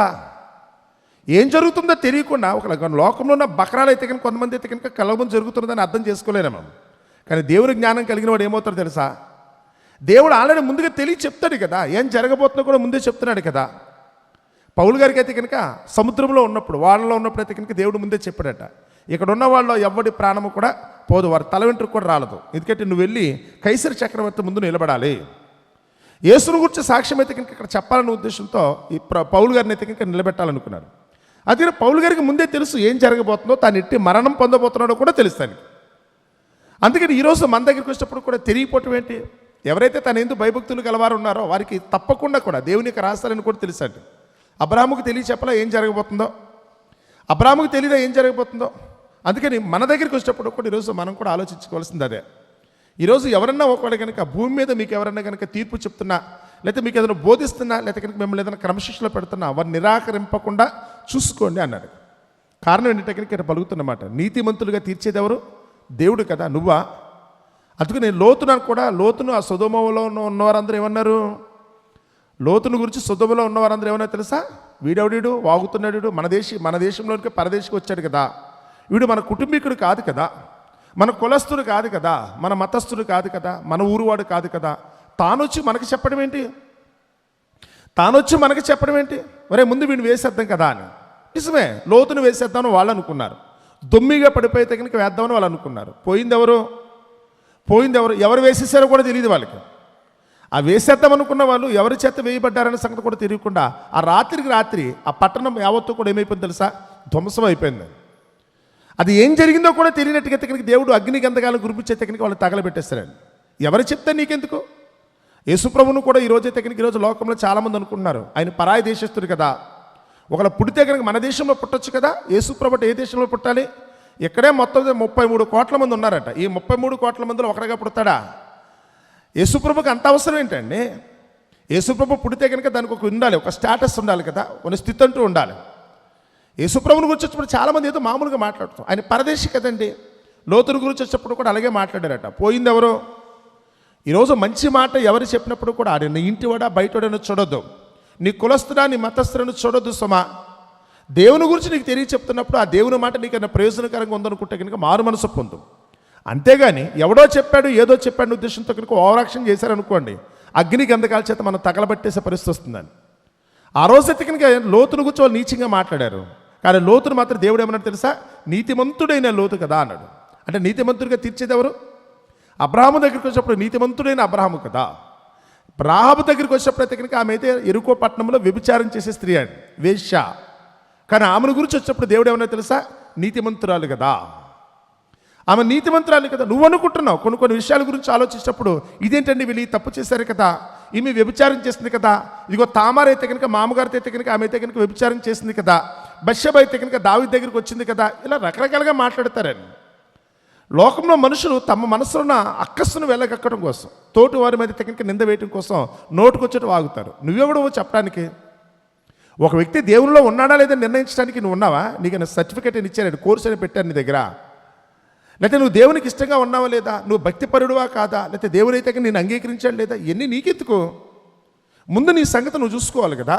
Speaker 1: ఏం జరుగుతుందో తెలియకుండా ఒక లోకంలో ఉన్న బకరాలు అయితే కనుక కొంతమంది అయితే కనుక కళ్ళ ముందు జరుగుతున్నదని అర్థం చేసుకోలేము మనం. కానీ దేవుని జ్ఞానం కలిగిన వాడు ఏమవుతాడో తెలుసా? దేవుడు ఆల్రెడీ ముందుగా తెలియ చెప్తాడు కదా, ఏం జరగబోతుందో కూడా ముందే చెప్తున్నాడు కదా. పౌలు గారికి అయితే కనుక సముద్రంలో ఉన్నప్పుడు, వాళ్ళలో ఉన్నప్పుడు అయితే కనుక దేవుడు ముందే చెప్పాడట, ఇక్కడ ఉన్న వాళ్ళు ఎవరి ప్రాణము కూడా పోదు, వారి తల వెంట్రుకు కూడా రాలదు, ఎందుకంటే నువ్వు వెళ్ళి కైసరి చక్రవర్తి ముందు నిలబడాలి. యేసును గురించి సాక్ష్యం అయితే కనుక ఇక్కడ చెప్పాలనే ఉద్దేశంతో ఈ పౌలు గారిని అయితే కనుక నిలబెట్టాలనుకున్నాడు. అందుకని పౌలు గారికి ముందే తెలుసు ఏం జరగబోతుందో, తాను ఎట్టి మరణం పొందబోతున్నాడో కూడా తెలుస్తాను. అందుకని ఈరోజు మన దగ్గరికి వచ్చినప్పుడు కూడా తెలియపోవటం ఏంటి? ఎవరైతే తన ఎందుకు భయభక్తులు గలవారు ఉన్నారో వారికి తప్పకుండా కూడా దేవుని యొక్క రహస్యాలను కూడా తెలుసండి. అబ్రాహాముకు తెలియ చెప్పలా ఏం జరగబోతుందో, అబ్రాహాముకు తెలియదా ఏం జరగబోతుందో. అందుకని మన దగ్గరికి వచ్చినప్పుడు కూడా ఈరోజు మనం కూడా ఆలోచించుకోవాల్సింది అదే. ఈరోజు ఎవరన్నా ఒకవేళ కనుక భూమి మీద మీకు ఎవరన్నా కనుక తీర్పు చెప్తున్నా, లేకపోతే మీకు ఏదైనా బోధిస్తున్నా, లేకపోతే కనుక మిమ్మల్ని ఏదైనా క్రమశిక్షణలో పెడుతున్నా, వారిని నిరాకరింపకుండా చూసుకోండి అన్నాడు. కారణం ఏంటంటే కనుక ఇక్కడ పలుకుతున్నమాట, నీతిమంతులుగా తీర్చేది ఎవరు? దేవుడు కదా, నువ్వా? అందుకు నేను లోతును ఆ సొదొమలో ఉన్నవారందరూ ఏమన్నారు? లోతును గురించి సొదొమలో ఉన్నవారందరూ ఏమన్నా తెలుసా? వీడెవడీడు వాగుతున్నాడు, మన దేశంలోనికి పరదేశికి వచ్చాడు కదా, వీడు మన కుటుంబీకుడు కాదు కదా, మన కులస్తుడు కాదు కదా, మన మతస్థుడు కాదు కదా, మన ఊరువాడు కాదు కదా, తానొచ్చి మనకి చెప్పడం ఏంటి? ఒరే ముందు వీడిని వేసేద్దాం కదా అని. నిజమే, లోతును వేసేద్దామని వాళ్ళు అనుకున్నారు. దొమ్మిగా పడిపోయితే కనుక వేద్దామని వాళ్ళు అనుకున్నారు. పోయింది ఎవరు వేసేసారో కూడా తెలియదు వాళ్ళకి. ఆ వేసేద్దాం అనుకున్న వాళ్ళు ఎవరి చేత వేయబడ్డారనే సంగతి కూడా తెలియకుండా ఆ రాత్రికి రాత్రి ఆ పట్టణం యావత్తు కూడా ఏమైపోయింది తెలుసా? ధ్వంసం అయిపోయింది. అది ఏం జరిగిందో కూడా తెలియనట్టుగా కనుక దేవుడు అగ్ని గంధకాలను కురిపించే కనుక వాళ్ళు తగలబెట్టేస్తారండి. ఎవరు చెప్తే నీకెందుకు? యేసుప్రభును కూడా ఈరోజైతే కనుక ఈరోజు లోకంలో చాలామంది అనుకుంటున్నారు ఆయన పరాయి దేశస్తుడు కదా, ఒకవేళ పుడితే కనుక మన దేశంలో పుట్టొచ్చు కదా. యేసుప్రభు ఏ దేశంలో పుట్టాలి? ఇక్కడే మొత్తం 33 కోట్ల మంది ఉన్నారట. ఈ 33 కోట్ల మందిలో ఒకరిగా పుడతాడా? యేసుప్రభుకి అంత అవసరం ఏంటండి? యేసుప్రభు పుడితే కనుక దానికి ఒక స్టేటస్ ఉండాలి కదా, ఒక స్థితి అంటూ ఉండాలి. యేసుప్రభుని గురించి వచ్చినప్పుడు చాలామంది ఏదో మామూలుగా మాట్లాడుతాం, ఆయన పరదేశి కదండి. లోతుని గురించి వచ్చినప్పుడు కూడా అలాగే మాట్లాడారట. పోయింది ఎవరు? ఈరోజు మంచి మాట ఎవరు చెప్పినప్పుడు కూడా ఆడ నీ ఇంటివాడా బయటవాడని చూడొద్దు, నీ కులస్తుడా నీ మతస్థులను చూడొద్దు సుమా. దేవుని గురించి నీకు తెలియ చెప్తున్నప్పుడు ఆ దేవుని మాట నీకన్నా ప్రయోజనకరంగా ఉందనుకుంటే కనుక మారు మనసు పొందు. అంతేగాని ఎవడో చెప్పాడు ఏదో చెప్పాడు ఉద్దేశంతో కనుక ఓవరాక్షన్ చేశారనుకోండి, అగ్ని గంధకాల చేత మనం తగలబెట్టేసే పరిస్థితి వస్తుందని. ఆ రోజైతే కనుక లోతును గురించి వాళ్ళు నీచంగా మాట్లాడారు. కానీ లోతును మాత్రం దేవుడు ఏమన్నాడు తెలుసా? నీతిమంతుడైన లోతు కదా అన్నాడు. అంటే నీతిమంతుడిగా తీర్చేది ఎవరు? అబ్రాహాము దగ్గరికి వచ్చినప్పుడు నీతిమంతుడైన అబ్రాహాము కదా. రాహాబు దగ్గరికి వచ్చినప్పుడైతే కనుక ఆమె అయితే ఎరుకో పట్టణంలో వ్యభిచారం చేసే స్త్రీ అండి, వేశ్య. కానీ ఆమెను గురించి వచ్చినప్పుడు దేవుడు ఏమన్నా తెలుసా? నీతిమంతురాలు కదా. ఆమె నీతిమంతురాలు కదా. నువ్వు అనుకుంటున్నావు కొన్ని విషయాల గురించి ఆలోచించినప్పుడు, ఇదేంటండి వీళ్ళు తప్పు చేశారు కదా, ఈమె వ్యభిచారం చేసింది కదా, ఇదిగో తామార్ అయితే కనుక మామగారితో అయితే కనుక ఆమె అయితే కనుక వ్యభిచారం చేసింది కదా, బత్షెబ అయితే కనుక దావీదు దగ్గరికి వచ్చింది కదా, ఇలా రకరకాలుగా మాట్లాడతారని. లోకంలో మనుషులు తమ మనసులో ఉన్న అక్కస్సును వెళ్ళగక్కడం కోసం, తోటి వారి మీద కనుక నింద వేయటం కోసం నోటుకొచ్చేట వాగుతారు. నువ్వెవడో చెప్పడానికి? ఒక వ్యక్తి దేవునిలో ఉన్నాడా లేదా నిర్ణయించడానికి నువ్వు ఉన్నావా? నీకు సర్టిఫికేట్ అని ఇచ్చారు, కోర్సు అని పెట్టారు నీ దగ్గర. లేకపోతే నువ్వు దేవునికి ఇష్టంగా ఉన్నావా లేదా, నువ్వు భక్తిపరుడువా కాదా, లేకపోతే దేవుని అయితే నేను అంగీకరించాడు లేదా, ఇవన్నీ నీకెందుకు? ముందు నీ సంగతి నువ్వు చూసుకోవాలి కదా.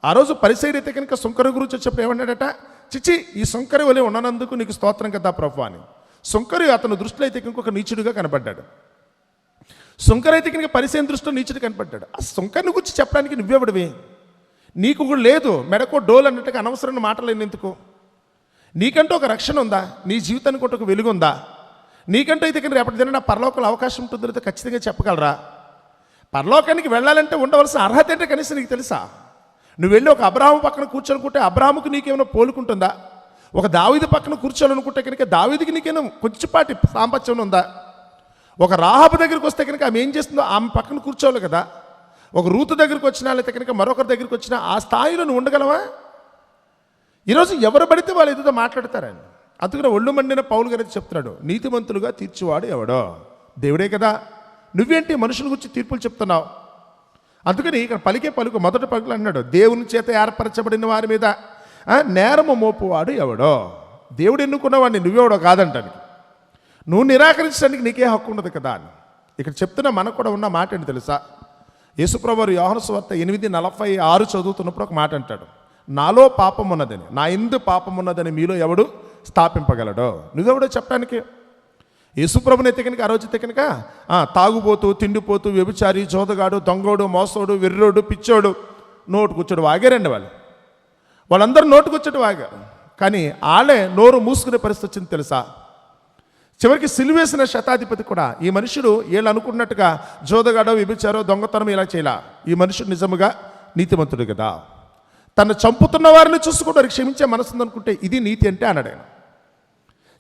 Speaker 1: ఆ రోజు పరిసయ్యుడు అయితే కనుక సుంకరు గురించి వచ్చేప్పుడు ఏమన్నాడట? చిచి, ఈ సుంకరి వలె ఉన్ననందుకు నీకు స్తోత్రం కదా ప్రభు అని. సుంకరి అతను దృష్టిలో అయితే కనుక ఒక నీచుడిగా కనపడ్డాడు. సుంకరు అయితే కనుక పరిసయ్యుని దృష్టిలో నీచుడు కనపడ్డాడు. ఆ సుంకరిని గురించి చెప్పడానికి నువ్వెవడివి? నీకు కూడా లేదు మెడకో డోల్ అన్నట్టుగా అనవసరమైన మాటలు ఎందుకు? నీకంటూ ఒక రక్షణ ఉందా? నీ జీవితానికి ఒక వెలుగు ఉందా? నీకంటూ అయితే కనుక రేపటి దిన పరలోకంలో అవకాశం ఉంటుందో లేదో ఖచ్చితంగా చెప్పగలరా? పరలోకానికి వెళ్ళాలంటే ఉండవలసిన అర్హత ఏంటో కనీసం నీకు తెలుసా? నువ్వు వెళ్ళి ఒక అబ్రాహాము పక్కన కూర్చోనుకుంటే అబ్రాహాముకు నీకేమైనా పోలుకుంటుందా? ఒక దావీదు పక్కన కూర్చోాలనుకుంటే కనుక దావీదుకి నీకేమో కొంచెంపాటి సాంపత్యం ఉందా? ఒక రాహాబు దగ్గరికి వస్తే కనుక ఆమె ఏం చేస్తుందో ఆమె పక్కన కూర్చోవాలి కదా. ఒక రూతు దగ్గరికి వచ్చినా లేకపోతే కనుక మరొకరి దగ్గరికి వచ్చినా ఆ స్థాయిలో నువ్వు ఉండగలవా? ఈరోజు ఎవరు పడితే వాళ్ళు ఏదో మాట్లాడతారని. అందుకని ఒళ్ళు మండిన పౌలు గారు చెప్తున్నాడు, నీతిమంతులుగా తీర్చువాడు ఎవడో? దేవుడే కదా. నువ్వేంటి మనుషుల గురించి తీర్పులు చెప్తున్నావు? అందుకని ఇక్కడ పలుకు మొదటి పలుకులు అన్నాడు, దేవుని చేత ఏర్పరచబడిన వారి మీద నేరము మోపువాడు ఎవడో? దేవుడు ఎన్నుకున్నవాడిని నువ్వెవడో కాదంటానికి, నువ్వు నిరాకరించడానికి నీకే హక్కు ఉండదు కదా అని ఇక్కడ చెప్తున్నా. మనకు కూడా ఉన్న మాట ఏంటి తెలుసా? యేసుప్రభువారు యోహాను సువార్త 8:46 చదువుతున్నప్పుడు ఒక మాట అంటాడు, నాలో పాపం ఉన్నదని, నా యందు పాపం ఉన్నదని మీలో ఎవడు స్థాపింపగలడో? నువ్వెవడో చెప్పడానికి? యేసుప్రభుని అయితే కనుక ఆ రోజు అయితే కనుక తాగుబోతూ, తిండిపోతూ, వ్యభిచారి, జోదగాడు, దొంగోడు, మోసోడు, వెర్రోడు, పిచ్చోడు, నోటుకొచ్చాడు వాగారండి వాళ్ళందరూ నోటుకొచ్చాడు వాగారు. కానీ వాళ్ళే నోరు మూసుకునే పరిస్థితి వచ్చింది తెలుసా? చివరికి సిలువేసిన శతాధిపతి కూడా ఈ మనుషుడు వీళ్ళు అనుకున్నట్టుగా జోదగాడో, వ్యభిచారో, దొంగతనం ఇలా చేయాల. ఈ మనుషుడు నిజముగా నీతిమంతుడు కదా, తను చంపుతున్న వారిని చూసుకుంటారు క్షమించే మనసు ఉందనుకుంటే ఇది నీతి అంటే అన్నాడు ఆయన.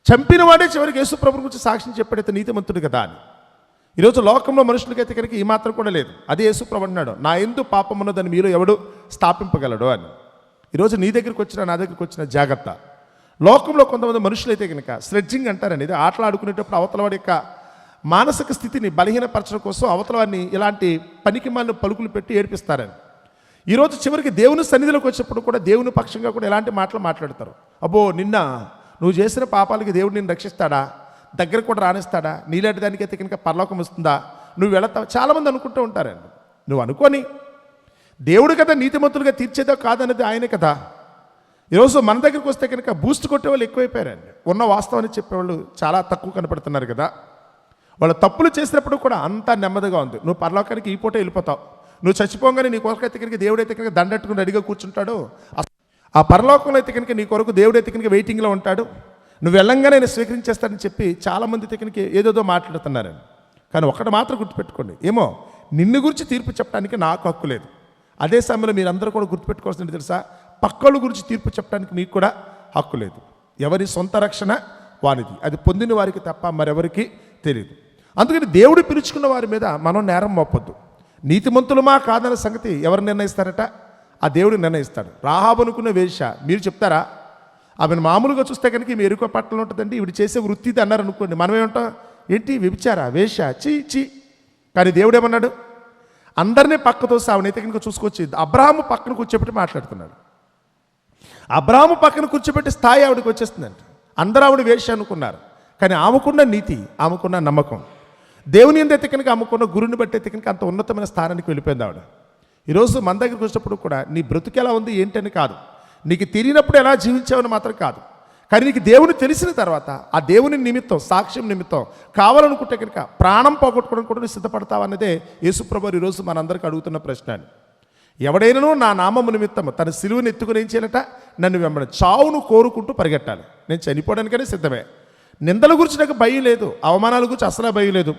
Speaker 1: చంపిన వాడే చివరికి యేసు ప్రభు గురించి సాక్ష్యం చెప్పాడైతే నీతిమంతుడు కదా అని. ఈరోజు లోకంలో మనుషులకైతే కనుక ఈ మాత్రం కూడా లేదు. అదే యేసు ప్రభు అన్నాడు, నా యందు పాపం ఉన్నదని మీలో ఎవడు స్థాపింపగలడు అని. ఈరోజు నీ దగ్గరికి వచ్చిన, నా దగ్గరికి వచ్చిన జాగ్రత్త. లోకంలో కొంతమంది మనుషులైతే కనుక స్లెడ్జింగ్ అంటారండి. ఇది ఆటలు ఆడుకునేటప్పుడు అవతల వాడి యొక్క మానసిక స్థితిని బలహీనపరచడం కోసం అవతల వాడిని ఇలాంటి పనికిమాలిన పలుకులు పెట్టి ఏడిపిస్తారని. ఈరోజు చివరికి దేవుని సన్నిధిలోకి వచ్చినప్పుడు కూడా దేవుని పక్షంగా కూడా ఎలాంటి మాటలు మాట్లాడతారు. అబ్బో నిన్న నువ్వు చేసిన పాపాలకి దేవుడు నిన్ను రక్షిస్తాడా, దగ్గర కూడా రానిస్తాడా, నీలాంటి దానికైతే కనుక పరలోకం వస్తుందా, నువ్వు వెళతావు, చాలామంది అనుకుంటూ ఉంటారండి. నువ్వు అనుకొని దేవుడు కదా నీతిమంతులుగా తీర్చేదో కాదనేది ఆయనే కదా. ఈరోజు మన దగ్గరికి వస్తే కనుక బూస్ట్ కొట్టేవాళ్ళు ఎక్కువైపోయారండి. ఉన్న వాస్తవాన్ని చెప్పేవాళ్ళు చాలా తక్కువ కనపడుతున్నారు కదా. వాళ్ళు తప్పులు చేసినప్పుడు కూడా అంతా నెమ్మదిగా ఉంది. నువ్వు పరలోకానికి ఈ పూట వెళ్ళిపోతావు, నువ్వు చచ్చిపోగానే నీ కొరకైతే కనుక దేవుడైతే కనుక దండట్టుకుని రెడీగా కూర్చుంటాడు. ఆ పరలోకంలో అయితే కనుక నీ కొరకు దేవుడైతే కనుక వెయిటింగ్లో ఉంటాడు. నువ్వు వెళ్ళంగానే నేను స్వీకరించేస్తానని చెప్పి చాలామంది అయితే కనుక ఏదేదో మాట్లాడుతున్నారని. కానీ ఒక్కటి మాత్రం గుర్తుపెట్టుకోండి, ఏమో నిన్ను గురించి తీర్పు చెప్పడానికి నాకు హక్కు లేదు. అదే సమయంలో మీరందరూ కూడా గుర్తుపెట్టుకోవాల్సింది తెలుసా, పక్కల గురించి తీర్పు చెప్పడానికి మీకు కూడా హక్కు లేదు. ఎవరి సొంత రక్షణ వానిది, అది పొందిన వారికి తప్ప మరెవరికి తెలియదు. అందుకని దేవుడు పిలుచుకున్న వారి మీద మనం నేరం మోపొద్దు. నీతిమంతులమా కాదన్న సంగతి ఎవరు నిర్ణయిస్తారట? ఆ దేవుడు నిర్ణయిస్తాడు. రాహాబు అనుకున్న వేశ్య మీరు చెప్తారా? ఆమెను మామూలుగా చూస్తే కనుక ఈమె ఎరుక పట్టణంలో ఉంటుందండి, ఇవిడు చేసే వృత్తి ఇది అన్నారు అనుకోండి. మనం ఏమంటాం, ఏంటి వ్యభిచారా, వేశ్య, చీ. కానీ దేవుడు ఏమన్నాడు? అందరినీ పక్కతో సావనైతే కనుక చూసుకొచ్చి అబ్రాహాము పక్కన కూర్చోబెట్టి మాట్లాడుతున్నాడు. అబ్రాహాము పక్కన కూర్చోబెట్టి స్థాయి ఆవిడకి వచ్చేస్తుందంట. అందరూ ఆవిడ వేశ్య అనుకున్నారు, కానీ ఆమెకున్న నీతి, ఆమెకున్న నమ్మకం, దేవుని అయితే కనుక ఆమెకున్న గురుని బట్టి అయితే కనుక అంత ఉన్నతమైన స్థానానికి వెళ్ళిపోయింది ఆవిడ. ఈరోజు మన దగ్గరికి వచ్చినప్పుడు కూడా నీ బ్రతుకు ఎలా ఉంది ఏంటని కాదు, నీకు తెలియనప్పుడు ఎలా జీవించావని మాత్రం కాదు, కానీ నీకు దేవుని తెలిసిన తర్వాత ఆ దేవుని నిమిత్తం, సాక్ష్యం నిమిత్తం కావాలనుకుంటే కనుక ప్రాణం పోగొట్టుకోవడం కూడా నువ్వు సిద్ధపడతావన్నదే యేసుప్రభు ఈరోజు మనందరికీ అడుగుతున్న ప్రశ్న. ఎవడైనాను నా నామము నిమిత్తం తన సిలువను ఎత్తుకుని ఏం చేయాలట? నన్ను వెంబడి చావును కోరుకుంటూ పరిగెట్టాలి. నేను చనిపోవడానికనే సిద్ధమే. నిందల గురించి నాకు భయం లేదు, అవమానాల గురించి అసలు భయం లేదు.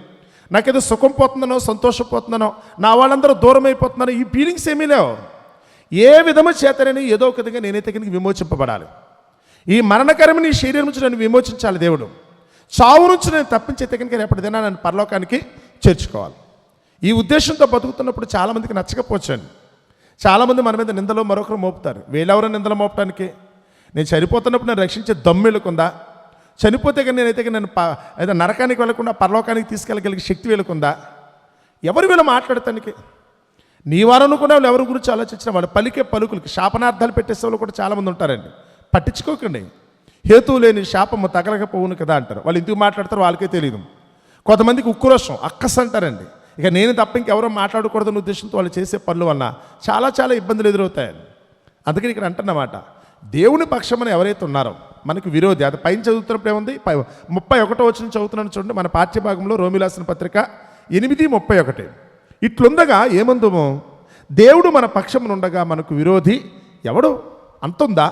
Speaker 1: నాకేదో సుఖం పోతుందనో, సంతోషపోతుందనో, నా వాళ్ళందరూ దూరం అయిపోతున్నానో ఈ ఫీలింగ్స్ ఏమీ లేవు. ఏ విధము చేతనని ఏదో ఒక విధంగా నేనైతే కనుక విమోచింపబడాలి. ఈ మరణకరమైన ఈ శరీరం నుంచి నన్ను విమోచించాలి దేవుడు. చావు నుంచి నేను తప్పించైతే కనుక రేపటిదైనా నన్ను పరలోకానికి చేర్చుకోవాలి. ఈ ఉద్దేశంతో బతుకుతున్నప్పుడు చాలామందికి నచ్చకపోవచ్చండి. చాలామంది మన మీద నిందలో మరొకరు మోపుతారు. వీళ్ళెవరో నిందలు మోపడానికి? నేను చనిపోతున్నప్పుడు నన్ను రక్షించే దమ్మెళ్ళకుందా? చనిపోతే కానీ నేనైతే నన్ను ఏదో నరకానికి వెళ్ళకుండా పరలోకానికి తీసుకెళ్ళగలిగే శక్తి వీళ్ళకుందా? ఎవరు వీళ్ళు మాట్లాడటానికి? నీ వారు అనుకున్న వాళ్ళు ఎవరి గురించి ఆలోచించిన వాళ్ళు పలికే పలుకులకి శాపనార్థాలు పెట్టేసే వాళ్ళు కూడా చాలామంది ఉంటారండి. పట్టించుకోకండి. హేతువు లేని శాపము తగలకపోవును కదా అంటారు. వాళ్ళు ఎందుకు మాట్లాడతారో వాళ్ళకే తెలియదు. కొంతమందికి ఉక్రోషం, అక్కస్ అంటారండి. ఇక నేను తప్ప ఇంకెవరో మాట్లాడకూడదన్న ఉద్దేశంతో వాళ్ళు చేసే పనుల వల్ల చాలా ఇబ్బందులు ఎదురవుతాయండి. అందుకని ఇక్కడ అంటున్నమాట, దేవుని పక్షమని ఎవరైతే ఉన్నారో మనకు విరోధి. అది పైన చదువుతున్నప్పుడు ఏముంది? 31వ వచనం చదువుతున్నాను చూడండి. మన పాఠ్యభాగంలో రోమీయులకు రాసిన పత్రిక 8:31. ఇట్లుండగా ఏమందుము, దేవుడు మన పక్షమునుండగా మనకు విరోధి ఎవడు? అంతుందా?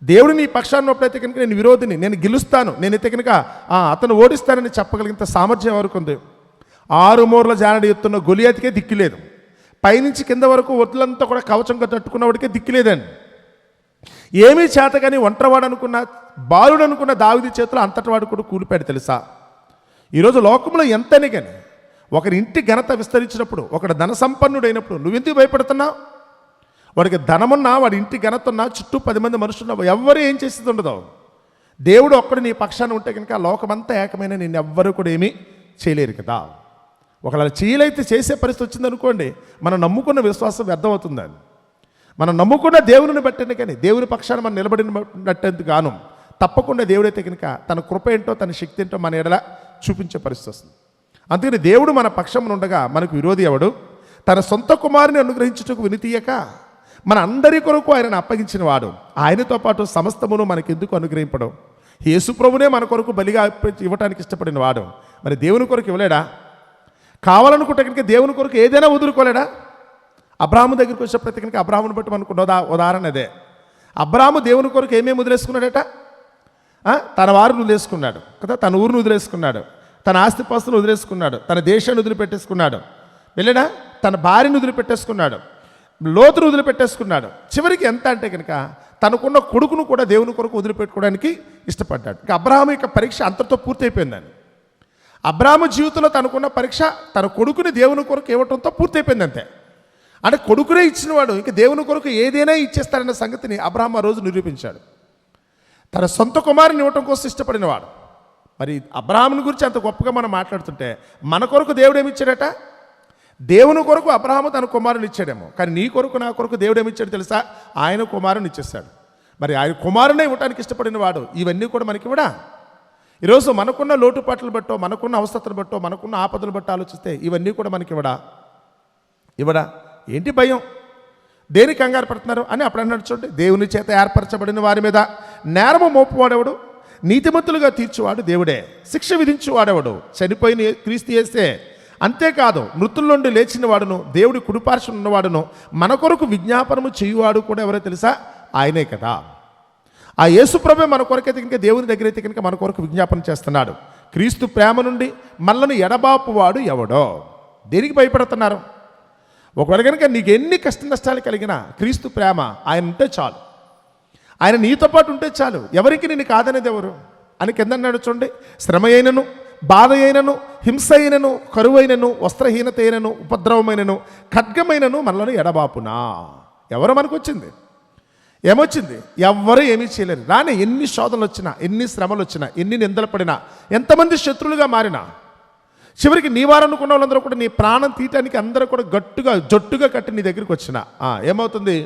Speaker 1: దేవుడు నీ పక్షాన్ని ఉన్నప్పుడైతే కనుక నేను విరోధిని, నేను గెలుస్తాను, నేనైతే కనుక అతను ఓడిస్తానని చెప్పగలిగినంత సామర్థ్యం ఎవరికి ఉంది? 6 మూరల జానడి ఎత్తున్న గొలియాతికే దిక్కులేదు. పైనుంచి కింద వరకు ఒడ్లంతా కూడా కవచంగా తట్టుకున్నవాడికే దిక్కులేదండి. ఏమీ చేత కానీ ఒంటరివాడు అనుకున్న, బాలుడు అనుకున్న దావీదు చేతిలో అంతటి వాడు కూడా కూలిపాడు తెలుసా? ఈరోజు లోకంలో ఎంతని కానీ ఒకరి ఇంటి ఘనత విస్తరించినప్పుడు, ఒకడు ధన సంపన్నుడైనప్పుడు నువ్వెందుకు భయపడుతున్నావు? వాడికి ధనమున్నా, వాడి ఇంటి ఘనత ఉన్నా, చుట్టూ 10 మంది మనుషులు ఎవరు ఏం చేసేది ఉండదు. దేవుడు ఒక్కడు నీ పక్షాన్ని ఉంటే కనుక లోకమంతా ఏకమైన నిన్ను ఎవ్వరూ కూడా ఏమీ చేయలేరు కదా. ఒకవేళ చేయలైతే చేసే పరిస్థితి వచ్చిందనుకోండి, మనం నమ్ముకున్న విశ్వాసం వ్యర్థమవుతుందని. మనం నమ్ముకున్న దేవుని బట్టని కానీ దేవుని పక్షాన్ని మనం నిలబడినట్టేందుకు గాను తప్పకుండా దేవుడైతే కనుక తన కృప ఏంటో, తన శక్తి ఏంటో మన ఎడల చూపించే పరిస్థితి వస్తుంది. అందుకని దేవుడు మన పక్షం ఉండగా మనకు విరోధి ఎవడు? తన సొంత కుమారుని అనుగ్రహించుటకు వినితీయక మన అందరి కొరకు ఆయనను అప్పగించిన వాడు. ఆయనతో పాటు సమస్తమును మనకెందుకు అనుగ్రహింపడం? యేసు ప్రభునే మన కొరకు బలిగా ఇవ్వటానికి ఇష్టపడిన వాడు. మరి దేవుని కొరకు ఇవ్వలేడా? కావాలనుకుంటే కనుక దేవుని కొరకు ఏదైనా వదులుకోలేడా? అబ్రాహాము దగ్గరికి వచ్చేప్పటికీ కనుక అబ్రాహాముని బట్టి మనకు ఉదాహరణ అదే. అబ్రాహాము దేవుని కొరకు ఏమేమి వదిలేసుకున్నాడట? తన వారిని వదిలేసుకున్నాడు కదా, తన ఊరిని వదిలేసుకున్నాడు, తన ఆస్తిపాస్తులు వదిలేసుకున్నాడు, తన దేశాన్ని వదిలిపెట్టేసుకున్నాడు, వెళ్ళడా తన భార్యను వదిలిపెట్టేసుకున్నాడు, లోతును వదిలిపెట్టేసుకున్నాడు. చివరికి ఎంత అంటే కనుక తనకున్న కొడుకును కూడా దేవుని కొరకు వదిలిపెట్టుకోవడానికి ఇష్టపడ్డాడు. ఇక అబ్రాహాము యొక్క పరీక్ష అంతటితో పూర్తయిపోయిందని. అబ్రాహాము జీవితంలో తనకున్న పరీక్ష తన కొడుకుని దేవుని కొరకు ఇవ్వటంతో పూర్తయిపోయింది అంతే. అంటే కొడుకునే ఇచ్చినవాడు ఇక దేవుని కొరకు ఏదైనా ఇచ్చేస్తారన్న సంగతిని అబ్రాహాము ఆ రోజు నిరూపించాడు. తన సొంత కుమారుని ఇవ్వటం కోసం ఇష్టపడినవాడు. మరి అబ్రాహాముని గురించి అంత గొప్పగా మనం మాట్లాడుతుంటే మన కొరకు దేవుడు ఏమిచ్చాడట? దేవుని కొరకు అబ్రాహాము తన కుమారుని ఇచ్చాడేమో, కానీ నీ కొరకు నా కొరకు దేవుడు ఏమిచ్చాడు తెలుసా? ఆయన కుమారుని ఇచ్చేస్తాడు. మరి ఆయన కుమారునే ఇవ్వటానికి ఇష్టపడిన వాడు ఇవన్నీ కూడా మనకి ఇవ్వడా? ఈరోజు మనకున్న లోటుపాట్లు బట్టో, మనకున్న అవస్థతలు బట్టో, మనకున్న ఆపదలు బట్టో ఆలోచిస్తే ఇవన్నీ కూడా మనకి ఇవ్వడా? ఏంటి భయం? దేనికి కంగారు పడుతున్నారు అని అప్పుడు అన్నాడు చూడండి, దేవుని చేత ఏర్పరచబడిన వారి మీద నేరము మోపువాడెవడు? నీతిమంతులుగా తీర్చువాడు దేవుడే. శిక్ష విధించువాడెవడు? చనిపోయిన క్రీస్తు యేసే. అంతేకాదు మృతుల నుండి లేచిన వాడును, దేవుడి కుడిపార్శ్వన ఉన్నవాడును, మన కొరకు విజ్ఞాపనము చేయువాడు కూడా ఎవరో తెలుసా? ఆయనే కదా. ఆ యేసు ప్రభువే మన కొరకైతే కనుక దేవుని దగ్గర అయితే కనుక మన కొరకు విజ్ఞాపన చేస్తున్నాడు. క్రీస్తు ప్రేమ నుండి మనలను ఎడబాపువాడు ఎవడో? దేనికి భయపడుతున్నారు? ఒకవేళ కనుక నీకు ఎన్ని కష్ట నష్టాలు కలిగినా క్రీస్తు ప్రేమ ఆయన ఉంటే చాలు, ఆయన నీతో పాటు ఉంటే చాలు. ఎవరికి నేను కాదనేది ఎవరు అని కింద అన్నాడు చూడండి, శ్రమ అయినను, బాధ అయినను, హింస అయినను, కరువైనను, వస్త్రహీనత అయినను, ఉపద్రవమైనను, ఖడ్గమైనను మనలను ఎడబాపునా. ఎవరు మనకు వచ్చింది? ఏమొచ్చింది? ఎవ్వరూ ఏమీ చేయలేరు. రాని ఎన్ని శోధనలు వచ్చినా, ఎన్ని శ్రమలు వచ్చినా, ఎన్ని నిందలు పడినా, ఎంతమంది శత్రువులుగా మారినా, చివరికి నీ వారనుకున్న వాళ్ళందరూ కూడా నీ ప్రాణం తీయటానికి అందరూ కూడా జట్టుగా కట్టి నీ దగ్గరికి వచ్చిన ఏమవుతుంది?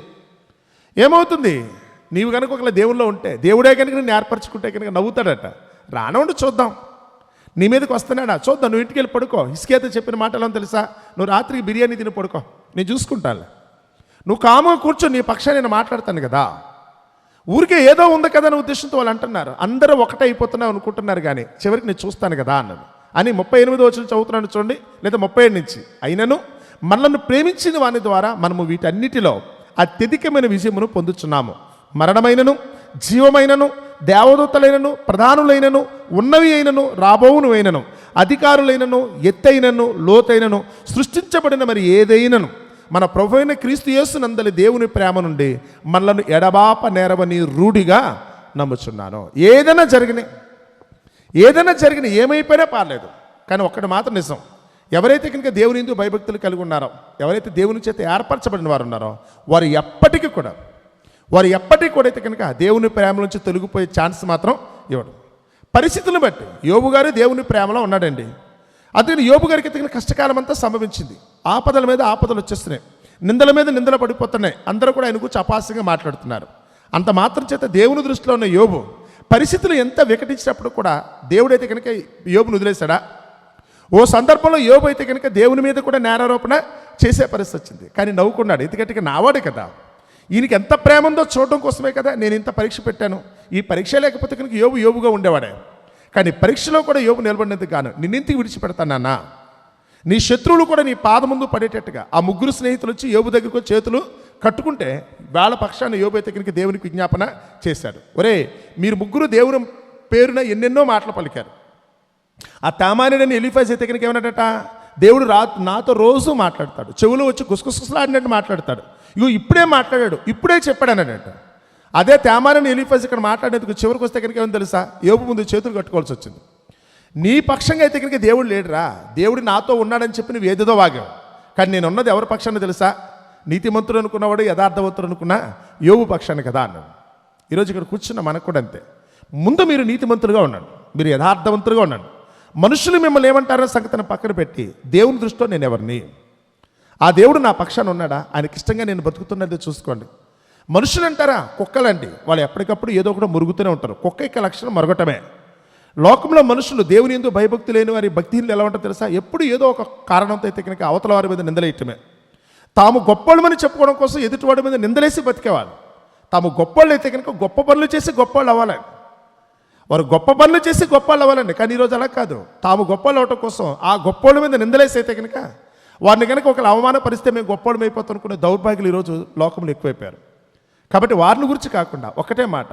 Speaker 1: నీవు కనుక ఒకవేళ దేవుల్లో ఉంటే, దేవుడే కనుక నేను ఏర్పరచుకుంటే కనుక నవ్వుతాడట. రానవండి చూద్దాం, నీ మీదకి వస్తున్నాడా చూద్దాం, నువ్వు ఇంటికి వెళ్ళి పడుకో. హిజ్కియా చెప్పిన మాటలను తెలుసా? నువ్వు రాత్రికి బిర్యానీ తిని పడుకో, నేను చూసుకుంటాను. నువ్వు కాముగా కూర్చో, నీ పక్షాన్ని నేను మాట్లాడతాను కదా. ఊరికే ఏదో ఉంది కదా అనే ఉద్దేశంతో వాళ్ళు అంటున్నారు. అందరూ ఒకటే అయిపోతున్నావు అనుకుంటున్నారు, కానీ చివరికి నేను చూస్తాను కదా అన్నాను అని 38వ వచనం చదువుతున్నాను చూడండి, లేదా 37 నుంచి. అయినను మనల్ని ప్రేమించిన వాని ద్వారా మనము వీటన్నిటిలో అత్యధికమైన విజయమును పొందుచున్నాము. మరణమైనను, జీవమైనను, దేవదూతలైనను, ప్రధానులైనను, ఉన్నవి అయినను, రాబోవును అయినను, అధికారులైనను, ఎత్తైనను, లోతైనను, సృష్టించబడిన మరి ఏదైనను మన ప్రభు అయిన క్రీస్తు యేసునందలి దేవుని ప్రేమ నుండి మనలను ఎడబాప నేరవని రూఢిగా నమ్ముచున్నాను. ఏదైనా జరిగిన ఏమైపోయినా పర్లేదు, కానీ ఒక్కటి మాత్రం నిజం, ఎవరైతే కనుక దేవుని యందు భయభక్తులు కలిగి ఉన్నారో, ఎవరైతే దేవుని చేత ఏర్పరచబడిన వారు ఉన్నారో, వారు ఎప్పటికీ కూడా అయితే కనుక దేవుని ప్రేమ నుంచి తొలగిపోయే ఛాన్స్ మాత్రం ఇవ్వడు. పరిస్థితులను బట్టి యోబు గారు దేవుని ప్రేమలో ఉన్నాడండి. అందుకని యోబు గారికి అయితే కష్టకాలం అంతా సంభవించింది. ఆపదల మీద ఆపదలు వచ్చేస్తున్నాయి, నిందల మీద నిందలు పడిపోతున్నాయి. అందరూ కూడా ఆయన గురించి అపాస్యంగా మాట్లాడుతున్నారు. అంత మాత్రం చేత దేవుని దృష్టిలో ఉన్న యోబు పరిస్థితులు ఎంత వికటించినప్పుడు కూడా దేవుడైతే కనుక యోబును వదిలేశాడా? ఓ సందర్భంలో యోబు అయితే కనుక దేవుని మీద కూడా నేరారోపణ చేసే పరిస్థితి వచ్చింది, కానీ నవ్వుకున్నాడు. ఎందుకంటే నావాడే కదా, ఈయనకి ఎంత ప్రేమ ఉందో చూడడం కోసమే కదా నేను ఇంత పరీక్ష పెట్టాను. ఈ పరీక్ష లేకపోతే కనుక యోబుగా ఉండేవాడే, కానీ పరీక్షలో కూడా యోబు నిలబడినందుకు గాను నిన్నింటికి విడిచిపెడతానన్నా, నీ శత్రువులు కూడా నీ పాద ముందు పడేటట్టుగా ఆ ముగ్గురు స్నేహితులు వచ్చి యోబు దగ్గరకు చేతులు కట్టుకుంటే వాళ్ళ పక్షాన్ని యోబు అయితే కనుక దేవునికి విజ్ఞాపన చేశాడు. ఒరే, మీరు ముగ్గురు దేవుని పేరున ఎన్నెన్నో మాటలు పలికారు. ఆ తామానుడని ఎలీఫజ్ అయితే కనుక ఏమన్నాడట, దేవుడు నాతో రోజు మాట్లాడతాడు, చెవులు వచ్చి గుసగుసలాడినట్టు మాట్లాడతాడు. ఇప్పుడే మాట్లాడాడు, ఇప్పుడే చెప్పాడు అన్నాడట. అదే తేమానని ఎలీఫజ్ ఇక్కడ మాట్లాడేందుకు చివరికి వస్తే కనుక ఏమని తెలుసా? యోబు ముందు చేతులు కట్టుకోవాల్సి వచ్చింది. నీ పక్షంగా అయితే కనుక దేవుడు లేడురా, దేవుడు నాతో ఉన్నాడని చెప్పి నువ్వు ఏదేదో వాగావు, కానీ నేను ఉన్నది ఎవరి పక్షాన్ని తెలుసా? నీతిమంతుడు అనుకున్నవాడు, యథార్థవంతుడు అనుకున్నా యోబు పక్షాన్ని కదా అన్నాడు. ఈరోజు ఇక్కడ కూర్చున్న మనకు కూడా అంతే. ముందు మీరు నీతిమంతులుగా ఉన్నాడు, మీరు యథార్థవంతులుగా ఉన్నాడు. మనుషులు మిమ్మల్ని ఏమంటారో సంగతిని పక్కన పెట్టి దేవుని దృష్టిలో నేను ఎవరిని, ఆ దేవుడు నా పక్షాన్ని ఉన్నాడా, ఆయనకి ఇష్టంగా నేను బతుకుతున్నది చూసుకోండి. మనుషులు అంటారా కుక్కలండి, వాళ్ళు ఎప్పటికప్పుడు ఏదో ఒకటి మురుగుతూనే ఉంటారు. కుక్క యొక్క లక్షణం మరగటమే. లోకంలో మనుషులు దేవుని యందు భయభక్తి లేని వారి భక్తిహీనులు ఎలా ఉంటారో తెలుసా? ఎప్పుడు ఏదో ఒక కారణంతో అయితే కనుక అవతల వారి మీద నిందలేయటమే. తాము గొప్పోళ్ళమని చెప్పుకోవడం కోసం ఎదుటివాడి మీద నిందలేసి బతికేవాళ్ళు. తాము గొప్పోళ్ళు అయితే కనుక గొప్ప పనులు చేసి గొప్పోళ్ళు అవ్వాలండి. వారు గొప్ప పనులు చేసి గొప్పోళ్ళు అవ్వాలండి. కానీ ఈరోజు అలా కాదు. తాము గొప్పోళ్ళు అవటం కోసం ఆ గొప్పోళ్ళ మీద నిందలేసి అయితే కనుక వారిని కనుక ఒకరు అవమానపరిస్తే మేము గొప్పోళ్ళం అయిపోతాం అనుకునే దౌర్భాగ్యులు ఈరోజు లోకంలో ఎక్కువైపోయారు. కాబట్టి వారిని గురించి కాకుండా ఒకటే మాట,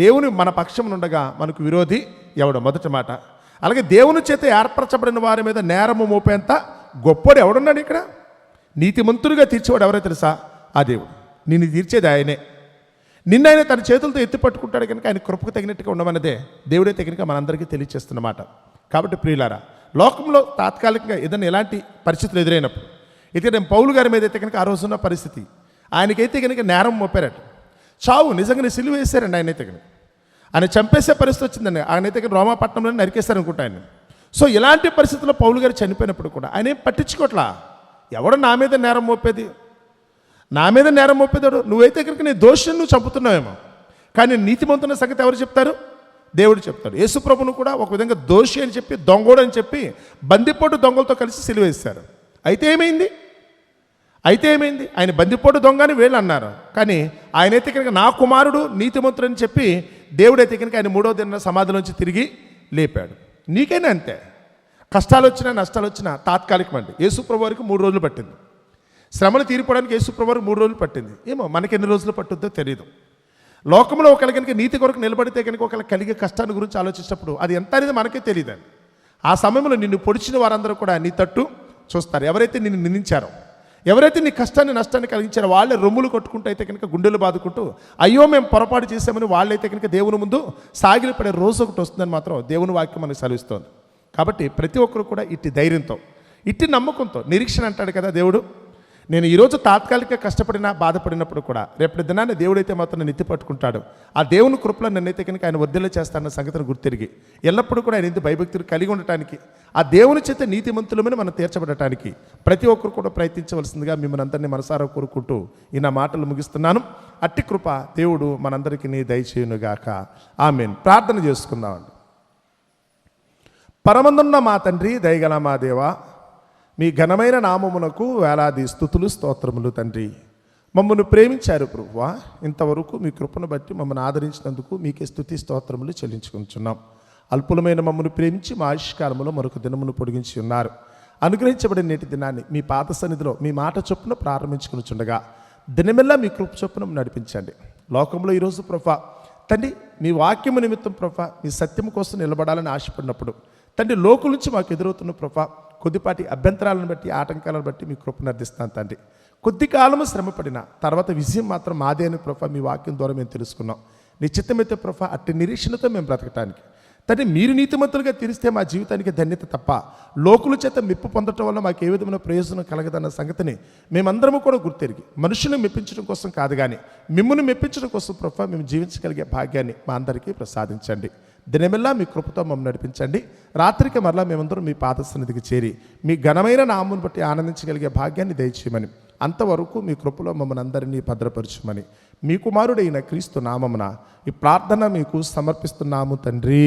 Speaker 1: దేవుని మన పక్షం ఉండగా మనకు విరోధి ఎవడు, మొదటి మాట. అలాగే దేవుని చేత ఏర్పరచబడిన వారి మీద నేరము మోపేంత గొప్పోడు ఎవడున్నాడు ఇక్కడ? నీతిమంతుడిగా తీర్చేవాడు ఎవరో తెలుసా? ఆ దేవుడు. నిన్ను తీర్చేది ఆయనే. నిన్నైనా తన చేతులతో ఎత్తి పట్టుకుంటాడు కనుక ఆయన కృపకు తగినట్టుగా ఉండమన్నదే దేవుడే తగినగా మనందరికీ తెలియచేస్తున్నమాట. కాబట్టి ప్రియులారా, లోకంలో తాత్కాలికంగా ఏదైనా ఎలాంటి పరిస్థితులు ఎదురైనప్పుడు, అయితే నేను పౌలు గారి మీద అయితే కనుక ఆ రోజున్న పరిస్థితి, ఆయనకైతే కనుక నేరం మోపారట. చావు నిజంగానే సిలువ వేశారండి. ఆయనైతే కనుక ఆయన చంపేసే పరిస్థితి వచ్చిందండి. ఆయనైతే కనుక రోమాపట్నంలో నరికేశారనుకుంటా ఆయన. సో ఇలాంటి పరిస్థితుల్లో పౌలు గారు చనిపోయినప్పుడు కూడా ఆయన ఏం పట్టించుకోవట్లా. ఎవడు నా మీద నేరం మోపేది? నా మీద నేరం మోపేదాడు నువ్వైతే కనుక నీ దోషం నువ్వు చంపుతున్నావేమో, కానీ నీతిమంతున్న సంగతి ఎవరు చెప్తారు? దేవుడు చెప్తాడు. యేసు ప్రభువును కూడా ఒక విధంగా దోషి అని చెప్పి, దొంగోడు అని చెప్పి బందిపోటు దొంగలతో కలిసి సిలువేశారు. అయితే ఏమైంది? ఆయన బందిపోటు దొంగ అని వీళ్ళు అన్నారు. కానీ ఆయనైతే కనుక నా కుమారుడు నీతిమంతుడు అని చెప్పి దేవుడైతే కనుక ఆయన 3వ దిన సమాధిలోంచి తిరిగి లేపాడు. నీకైనా అంతే. కష్టాలు వచ్చినా నష్టాలు వచ్చినా తాత్కాలికమండి. యేసు ప్రభు వారికి 3 రోజులు పట్టింది. శ్రమలు తీరిపోవడానికి యేసు ప్రభు వారికి 3 రోజులు పట్టింది. ఏమో మనకి ఎన్ని రోజులు పట్టుద్దో తెలియదు. లోకంలో ఒకళ్ళ కనుక నీతి కొరకు నిలబడితే కనుక ఒకళ్ళ కలిగే కష్టాన్ని గురించి ఆలోచించినప్పుడు అది ఎంత అనేది మనకే తెలియదండి. ఆ సమయంలో నిన్ను పొడిచిన వారందరూ కూడా నీ తట్టు చూస్తారు. ఎవరైతే నిన్ను నిందించారో, ఎవరైతే నీ కష్టాన్ని నష్టాన్ని కలిగించారో వాళ్ళే రొమ్ములు కొట్టుకుంటూ అయితే కనుక గుండెలు బాదుకుంటూ అయ్యో మేము పొరపాటు చేశామని వాళ్ళైతే కనుక దేవుని ముందు సాగిలిపడే రోజు ఒకటి వస్తుందని మాత్రం దేవుని వాక్యం మనకు సెలవిస్తోంది. కాబట్టి ప్రతి ఒక్కరు కూడా ఇట్టి ధైర్యంతో, ఇట్టి నమ్మకంతో, నిరీక్షణ అంటాడు కదా దేవుడు. నేను ఈరోజు తాత్కాలిక కష్టపడినా బాధపడినప్పుడు కూడా రేపటి దినాన్ని దేవుడైతే మాత్రం నన్ను ఎత్తి పట్టుకుంటాడు. ఆ దేవుని కృపలో నన్నైతే కనుక ఆయన వర్ధిల్ల చేస్తాడన్న సంగతిని గుర్తిరిగి ఎల్లప్పుడూ కూడా ఆయన ఇంత భయభక్తులు కలిగి ఉండటానికి, ఆ దేవుని చేత నీతిమంతులమని మనం తీర్చబడటానికి ప్రతి ఒక్కరు కూడా ప్రయత్నించవలసిందిగా మిమ్మల్ని అందరినీ మనసారా కోరుకుంటూ ఈ నా మాటలు ముగిస్తున్నాను. అట్టి కృప దేవుడు మనందరికీ దయచేయునుగాక. ఆమేన్. ప్రార్థన చేసుకుందామండి. పరమందున్న మా తండ్రి, దయగల మా దేవా, మీ ఘనమైన నామమునకు వేలాది స్తుతులు స్తోత్రములు తండ్రి. మమ్మల్ని ప్రేమించారు ప్రభువా. ఇంతవరకు మీ కృపను బట్టి మమ్మల్ని ఆదరించినందుకు మీకే స్తుతి స్తోత్రములు చెల్లించుకుంటున్నాం. అల్పులమైన మమ్మల్ని ప్రేమించి మా ఆయుష్కాలములో మరొక దినమును పొడిగించి ఉన్నారు. అనుగ్రహించబడిన నేటి దినాన్ని మీ పాద సన్నిధిలో మీ మాట చొప్పున ప్రారంభించుకునిచుండగా దినమెల్లా మీ కృప చొప్పున నడిపించండి. లోకంలో ఈరోజు ప్రభా తండ్రి మీ వాక్యము నిమిత్తం ప్రభా మీ సత్యము కోసం నిలబడాలని ఆశపడినప్పుడు తండ్రి లోకం నుంచి మాకు ఎదురవుతున్న ప్రభా కొద్దిపాటి అభ్యంతరాలను బట్టి, ఆటంకాలను బట్టి మీ కృపను అర్థిస్తాను తండ్రి. కొద్ది కాలము శ్రమపడిన తర్వాత విజయం మాత్రం మాదే అని ప్రభా మీ వాక్యం ద్వారా మేము తెలుసుకున్నాం. నిశ్చితమైతే ప్రభా అట్టి నిరీక్షణతో మేము బ్రతకటానికి తండ్రి మీరు నీతిమంతులుగా తీరిస్తే మా జీవితానికి ధన్యత తప్ప లోకుల చేత మెప్పు పొందటం వల్ల మాకు ఏ విధమైన ప్రయోజనం కలగదన్న సంగతిని మేమందరము కూడా గుర్తెరిగి మనుషులను మెప్పించడం కోసం కాదు కానీ మిమ్మల్ని మెప్పించడం కోసం ప్రభా మేము జీవించగలిగే భాగ్యాన్ని మా అందరికీ ప్రసాదించండి. దినమెల్లా మీ కృపతో మమ్మల్ని నడిపించండి. రాత్రికి మరలా మేమందరం మీ పాద సన్నిధికి చేరి మీ ఘనమైన నామమును బట్టి ఆనందించగలిగే భాగ్యాన్ని దయచేయమని, అంతవరకు మీ కృపలో మమ్మల్ని అందరినీ భద్రపరచమని మీ కుమారుడైన క్రీస్తు నామమున ఈ ప్రార్థన మీకు సమర్పిస్తున్నాము తండ్రి.